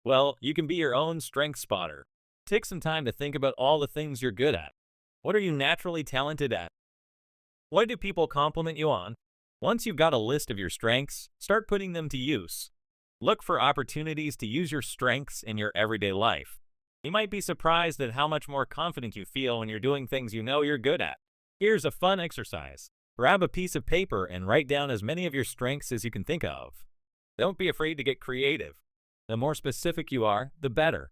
Well, you can be your own strength spotter. Take some time to think about all the things you're good at. What are you naturally talented at? What do people compliment you on? Once you've got a list of your strengths, start putting them to use. Look for opportunities to use your strengths in your everyday life. You might be surprised at how much more confident you feel when you're doing things you know you're good at. Here's a fun exercise. Grab a piece of paper and write down as many of your strengths as you can think of. Don't be afraid to get creative. The more specific you are, the better.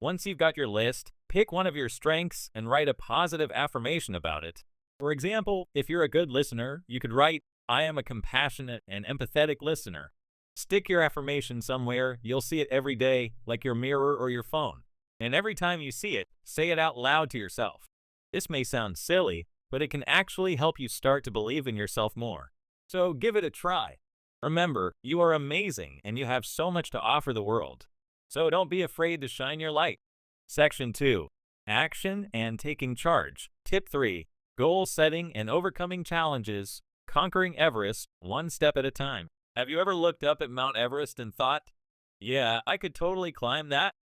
Once you've got your list, pick one of your strengths and write a positive affirmation about it. For example, if you're a good listener, you could write, "I am a compassionate and empathetic listener." Stick your affirmation somewhere. You'll see it every day, like your mirror or your phone. And every time you see it, say it out loud to yourself. This may sound silly, but it can actually help you start to believe in yourself more. So give it a try. Remember, you are amazing and you have so much to offer the world. So don't be afraid to shine your light. Section 2. Action and taking charge. Tip 3. Goal setting and overcoming challenges. Conquering Everest, one step at a time. Have you ever looked up at Mount Everest and thought, "Yeah, I could totally climb that"?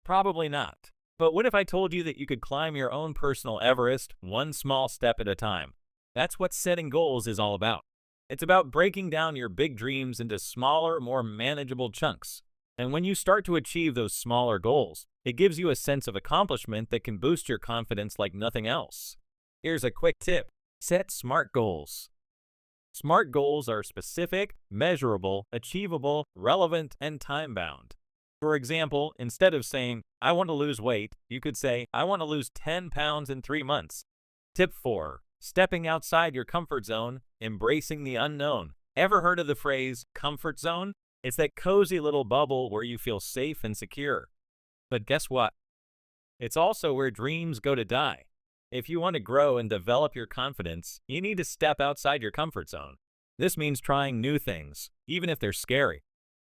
Probably not. But what if I told you that you could climb your own personal Everest one small step at a time? That's what setting goals is all about. It's about breaking down your big dreams into smaller, more manageable chunks. And when you start to achieve those smaller goals, it gives you a sense of accomplishment that can boost your confidence like nothing else. Here's a quick tip. Set SMART goals. SMART goals are specific, measurable, achievable, relevant, and time-bound. For example, instead of saying, "I want to lose weight," you could say, "I want to lose 10 pounds in 3 months." Tip 4. Stepping outside your comfort zone, embracing the unknown. Ever heard of the phrase, comfort zone? It's that cozy little bubble where you feel safe and secure. But guess what? It's also where dreams go to die. If you want to grow and develop your confidence, you need to step outside your comfort zone. This means trying new things, even if they're scary.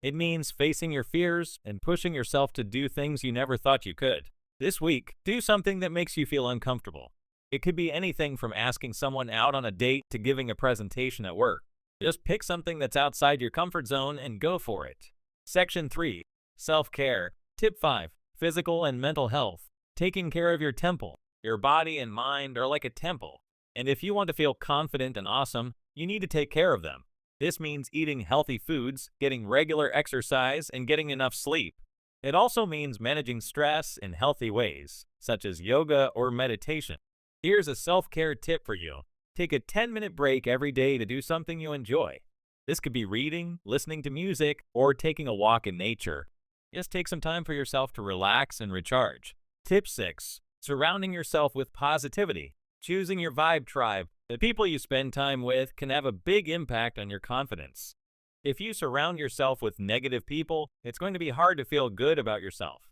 It means facing your fears and pushing yourself to do things you never thought you could. This week, do something that makes you feel uncomfortable. It could be anything from asking someone out on a date to giving a presentation at work. Just pick something that's outside your comfort zone and go for it. Section 3. Self-care. Tip 5. Physical and mental health. Taking care of your temple. Your body and mind are like a temple. And if you want to feel confident and awesome, you need to take care of them. This means eating healthy foods, getting regular exercise, and getting enough sleep. It also means managing stress in healthy ways, such as yoga or meditation. Here's a self-care tip for you. Take a 10-minute break every day to do something you enjoy. This could be reading, listening to music, or taking a walk in nature. Just take some time for yourself to relax and recharge. Tip 6. Surrounding yourself with positivity. Choosing your vibe tribe. The people you spend time with can have a big impact on your confidence. If you surround yourself with negative people, it's going to be hard to feel good about yourself.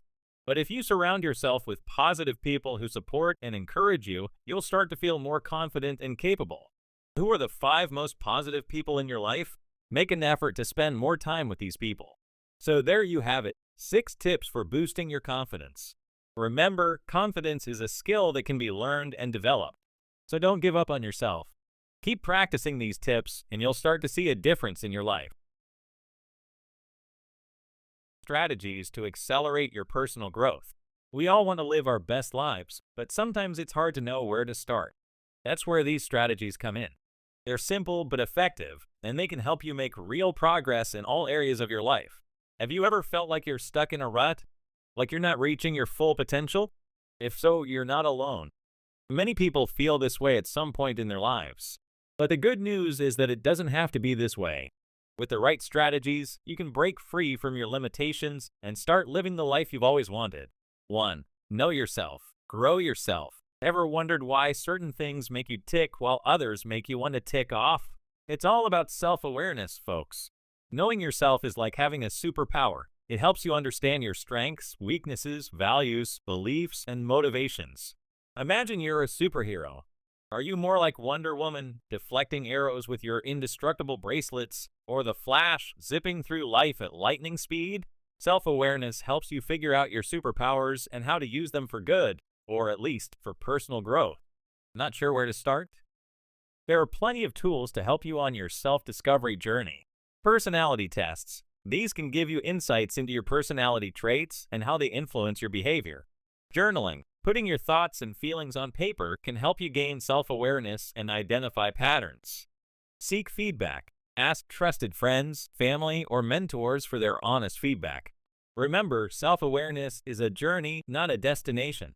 But if you surround yourself with positive people who support and encourage you, you'll start to feel more confident and capable. Who are the 5 most positive people in your life? Make an effort to spend more time with these people. So there you have it, 6 tips for boosting your confidence. Remember, confidence is a skill that can be learned and developed. So don't give up on yourself. Keep practicing these tips and you'll start to see a difference in your life. Strategies to accelerate your personal growth. We all want to live our best lives, but sometimes it's hard to know where to start. That's where these strategies come in. They're simple but effective, and they can help you make real progress in all areas of your life. Have you ever felt like you're stuck in a rut? Like you're not reaching your full potential? If so, you're not alone. Many people feel this way at some point in their lives. But the good news is that it doesn't have to be this way. With the right strategies, you can break free from your limitations and start living the life you've always wanted. 1. Know yourself. Grow yourself. Ever wondered why certain things make you tick while others make you want to tick off? It's all about self-awareness, folks. Knowing yourself is like having a superpower. It helps you understand your strengths, weaknesses, values, beliefs, and motivations. Imagine you're a superhero. Are you more like Wonder Woman, deflecting arrows with your indestructible bracelets, or the Flash, zipping through life at lightning speed? Self-awareness helps you figure out your superpowers and how to use them for good, or at least for personal growth. Not sure where to start? There are plenty of tools to help you on your self-discovery journey. Personality tests. These can give you insights into your personality traits and how they influence your behavior. Journaling. Putting your thoughts and feelings on paper can help you gain self-awareness and identify patterns. Seek feedback. Ask trusted friends, family, or mentors for their honest feedback. Remember, self-awareness is a journey, not a destination.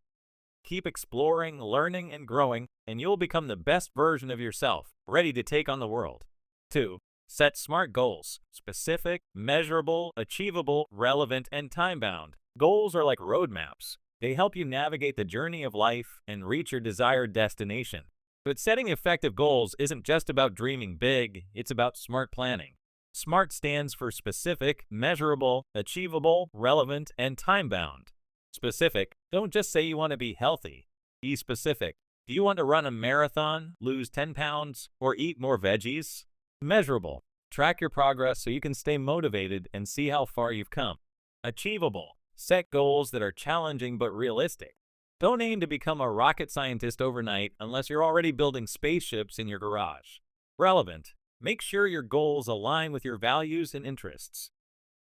Keep exploring, learning, and growing, and you'll become the best version of yourself, ready to take on the world. 2. Set SMART goals. Specific, measurable, achievable, relevant, and time-bound. Goals are like roadmaps. They help you navigate the journey of life and reach your desired destination. But setting effective goals isn't just about dreaming big, it's about smart planning. SMART stands for specific, measurable, achievable, relevant, and time-bound. Specific. Don't just say you want to be healthy. Be specific. Do you want to run a marathon, lose 10 pounds, or eat more veggies? Measurable. Track your progress so you can stay motivated and see how far you've come. Achievable. Set goals that are challenging but realistic. Don't aim to become a rocket scientist overnight unless you're already building spaceships in your garage. Relevant. Make sure your goals align with your values and interests.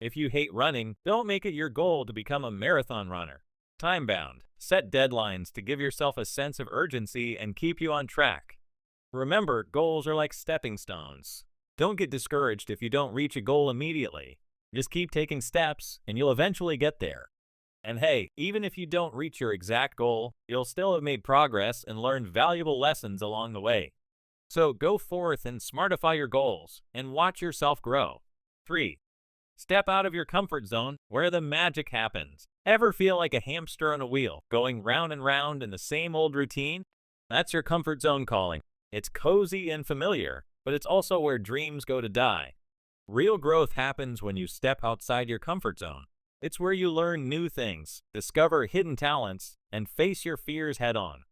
If you hate running, don't make it your goal to become a marathon runner. Time-bound. Set deadlines to give yourself a sense of urgency and keep you on track. Remember, goals are like stepping stones. Don't get discouraged if you don't reach a goal immediately. Just keep taking steps, and you'll eventually get there. And hey, even if you don't reach your exact goal, you'll still have made progress and learned valuable lessons along the way. So go forth and smartify your goals, and watch yourself grow. 3. Step out of your comfort zone where the magic happens. Ever feel like a hamster on a wheel, going round and round in the same old routine? That's your comfort zone calling. It's cozy and familiar, but it's also where dreams go to die. Real growth happens when you step outside your comfort zone. It's where you learn new things, discover hidden talents, and face your fears head-on.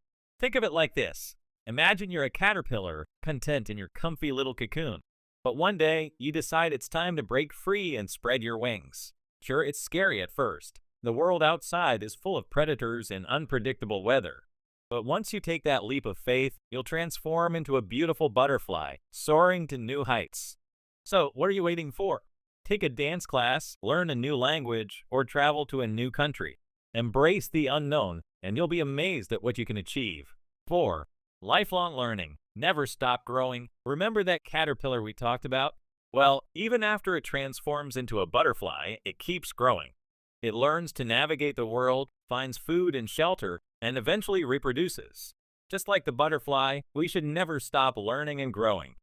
Think of it like this. Imagine you're a caterpillar, content in your comfy little cocoon. But one day, you decide it's time to break free and spread your wings. Sure, it's scary at first. The world outside is full of predators and unpredictable weather. But once you take that leap of faith, you'll transform into a beautiful butterfly, soaring to new heights. So, what are you waiting for? Take a dance class, learn a new language, or travel to a new country. Embrace the unknown, and you'll be amazed at what you can achieve. 4. Lifelong learning. Never stop growing. Remember that caterpillar we talked about? Well, even after it transforms into a butterfly, it keeps growing. It learns to navigate the world, finds food and shelter, and eventually reproduces. Just like the butterfly, we should never stop learning and growing.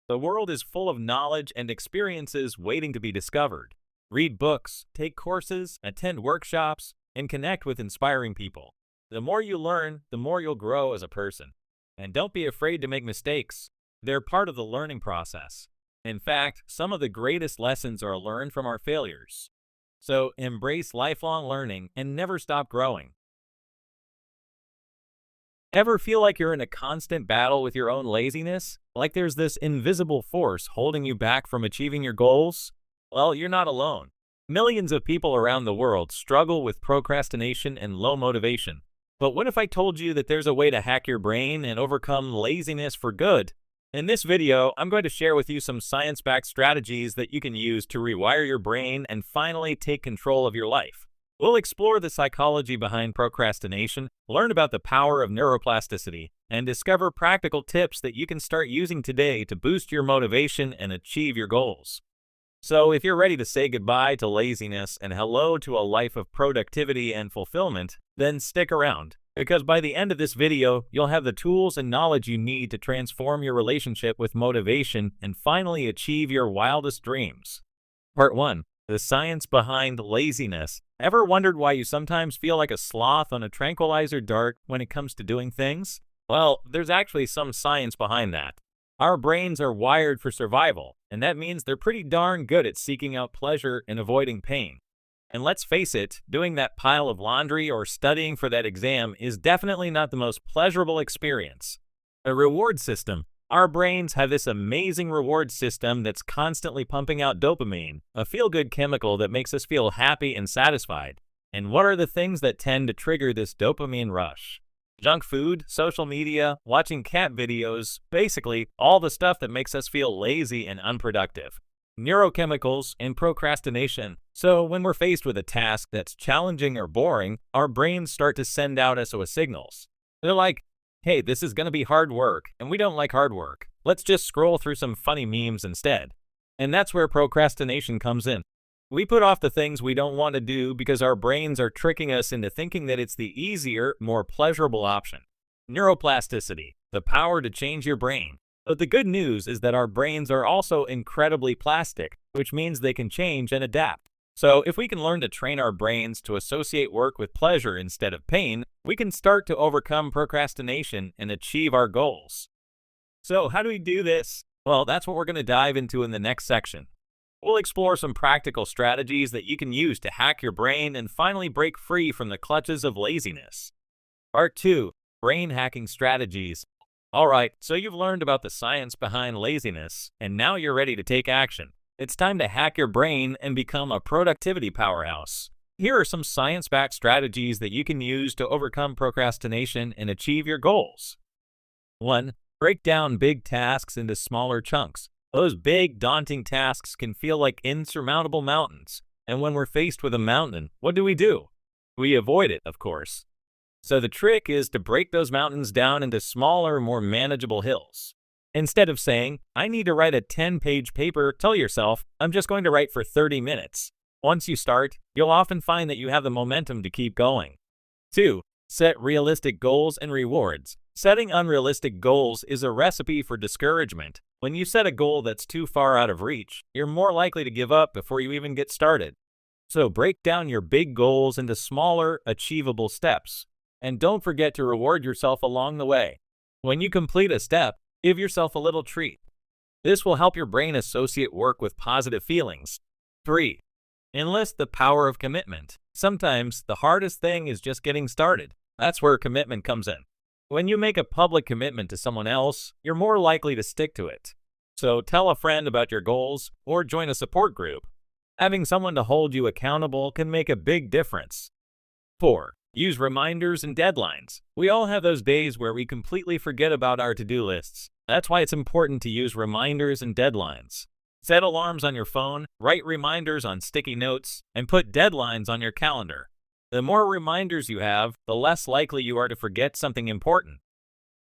The world is full of knowledge and experiences waiting to be discovered. Read books, take courses, attend workshops, and connect with inspiring people. The more you learn, the more you'll grow as a person. And don't be afraid to make mistakes. They're part of the learning process. In fact, some of the greatest lessons are learned from our failures. So embrace lifelong learning and never stop growing. Ever feel like you're in a constant battle with your own laziness? Like there's this invisible force holding you back from achieving your goals? Well, you're not alone. Millions of people around the world struggle with procrastination and low motivation. But what if I told you that there's a way to hack your brain and overcome laziness for good? In this video, I'm going to share with you some science-backed strategies that you can use to rewire your brain and finally take control of your life. We'll explore the psychology behind procrastination, learn about the power of neuroplasticity, and discover practical tips that you can start using today to boost your motivation and achieve your goals. So if you're ready to say goodbye to laziness and hello to a life of productivity and fulfillment, then stick around, because by the end of this video, you'll have the tools and knowledge you need to transform your relationship with motivation and finally achieve your wildest dreams. Part 1. The science behind laziness. Ever wondered why you sometimes feel like a sloth on a tranquilizer dart when it comes to doing things? Well, there's actually some science behind that. Our brains are wired for survival, and that means they're pretty darn good at seeking out pleasure and avoiding pain. And let's face it, doing that pile of laundry or studying for that exam is definitely not the most pleasurable experience. A reward system. Our brains have this amazing reward system that's constantly pumping out dopamine, a feel-good chemical that makes us feel happy and satisfied. And what are the things that tend to trigger this dopamine rush? Junk food, social media, watching cat videos, basically all the stuff that makes us feel lazy and unproductive. Neurochemicals and procrastination. So when we're faced with a task that's challenging or boring, our brains start to send out SOS signals. They're like, hey, this is going to be hard work, and we don't like hard work. Let's just scroll through some funny memes instead. And that's where procrastination comes in. We put off the things we don't want to do because our brains are tricking us into thinking that it's the easier, more pleasurable option. Neuroplasticity, the power to change your brain. But the good news is that our brains are also incredibly plastic, which means they can change and adapt. So if we can learn to train our brains to associate work with pleasure instead of pain, we can start to overcome procrastination and achieve our goals. So how do we do this? Well, that's what we're going to dive into in the next section. We'll explore some practical strategies that you can use to hack your brain and finally break free from the clutches of laziness. Part 2. Brain hacking strategies. Alright, so you've learned about the science behind laziness, and now you're ready to take action. It's time to hack your brain and become a productivity powerhouse. Here are some science-backed strategies that you can use to overcome procrastination and achieve your goals. 1. Break down big tasks into smaller chunks. Those big, daunting tasks can feel like insurmountable mountains. And when we're faced with a mountain, what do? We avoid it, of course. So the trick is to break those mountains down into smaller, more manageable hills. Instead of saying, I need to write a 10-page paper, tell yourself, I'm just going to write for 30 minutes. Once you start, you'll often find that you have the momentum to keep going. 2. Set realistic goals and rewards. Setting unrealistic goals is a recipe for discouragement. When you set a goal that's too far out of reach, you're more likely to give up before you even get started. So break down your big goals into smaller, achievable steps. And don't forget to reward yourself along the way. When you complete a step, give yourself a little treat. This will help your brain associate work with positive feelings. 3. Enlist the power of commitment. Sometimes the hardest thing is just getting started. That's where commitment comes in. When you make a public commitment to someone else, you're more likely to stick to it. So tell a friend about your goals or join a support group. Having someone to hold you accountable can make a big difference. 4. Use reminders and deadlines. We all have those days where we completely forget about our to-do lists. That's why it's important to use reminders and deadlines. Set alarms on your phone, write reminders on sticky notes, and put deadlines on your calendar. The more reminders you have, the less likely you are to forget something important.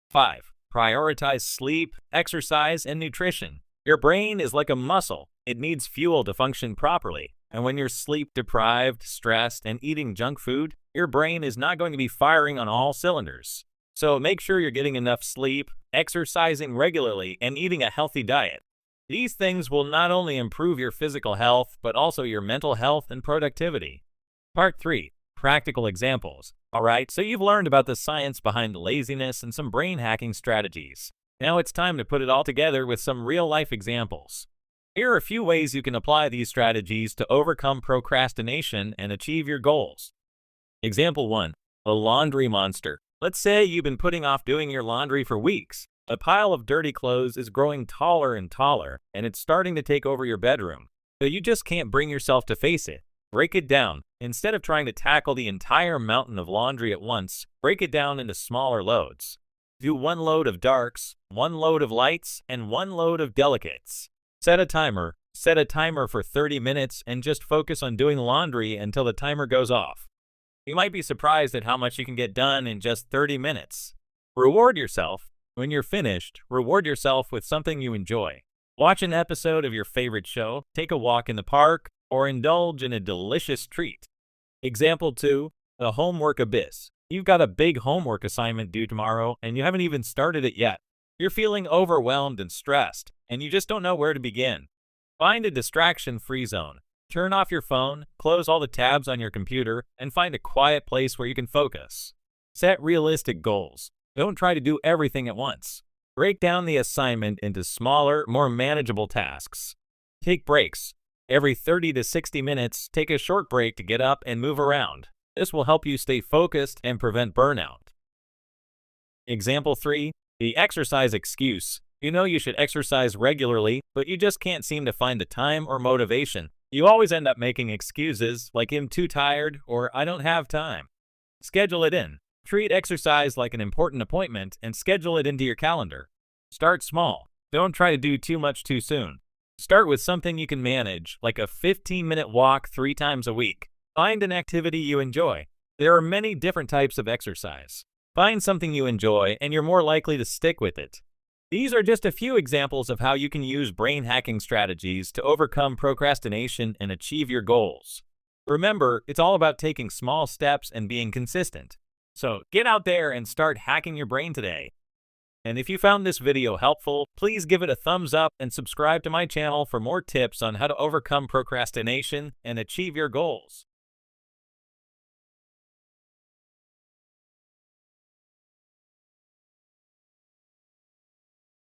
5. Prioritize sleep, exercise, and nutrition. Your brain is like a muscle. It needs fuel to function properly. And when you're sleep-deprived, stressed, and eating junk food, your brain is not going to be firing on all cylinders. So make sure you're getting enough sleep, exercising regularly, and eating a healthy diet. These things will not only improve your physical health, but also your mental health and productivity. Part 3. Practical examples. Alright, so you've learned about the science behind laziness and some brain hacking strategies. Now it's time to put it all together with some real-life examples. Here are a few ways you can apply these strategies to overcome procrastination and achieve your goals. Example 1. A laundry monster. Let's say you've been putting off doing your laundry for weeks. A pile of dirty clothes is growing taller and taller, and it's starting to take over your bedroom. So you just can't bring yourself to face it. Break it down. Instead of trying to tackle the entire mountain of laundry at once, break it down into smaller loads. Do 1 load of darks, 1 load of lights, and 1 load of delicates. Set a timer. Set a timer for 30 minutes and just focus on doing laundry until the timer goes off. You might be surprised at how much you can get done in just 30 minutes. Reward yourself. When you're finished, reward yourself with something you enjoy. Watch an episode of your favorite show, take a walk in the park, or indulge in a delicious treat. Example 2. The homework abyss. You've got a big homework assignment due tomorrow, and you haven't even started it yet. You're feeling overwhelmed and stressed, and you just don't know where to begin. Find a distraction-free zone. Turn off your phone, close all the tabs on your computer, and find a quiet place where you can focus. Set realistic goals. Don't try to do everything at once. Break down the assignment into smaller, more manageable tasks. Take breaks. Every 30 to 60 minutes, take a short break to get up and move around. This will help you stay focused and prevent burnout. Example 3. The exercise excuse. You know you should exercise regularly, but you just can't seem to find the time or motivation. You always end up making excuses like I'm too tired or I don't have time. Schedule it in. Treat exercise like an important appointment and schedule it into your calendar. Start small. Don't try to do too much too soon. Start with something you can manage, like a 15-minute walk 3 times a week. Find an activity you enjoy. There are many different types of exercise. Find something you enjoy and you're more likely to stick with it. These are just a few examples of how you can use brain hacking strategies to overcome procrastination and achieve your goals. Remember, it's all about taking small steps and being consistent. So get out there and start hacking your brain today. And if you found this video helpful, please give it a thumbs up and subscribe to my channel for more tips on how to overcome procrastination and achieve your goals.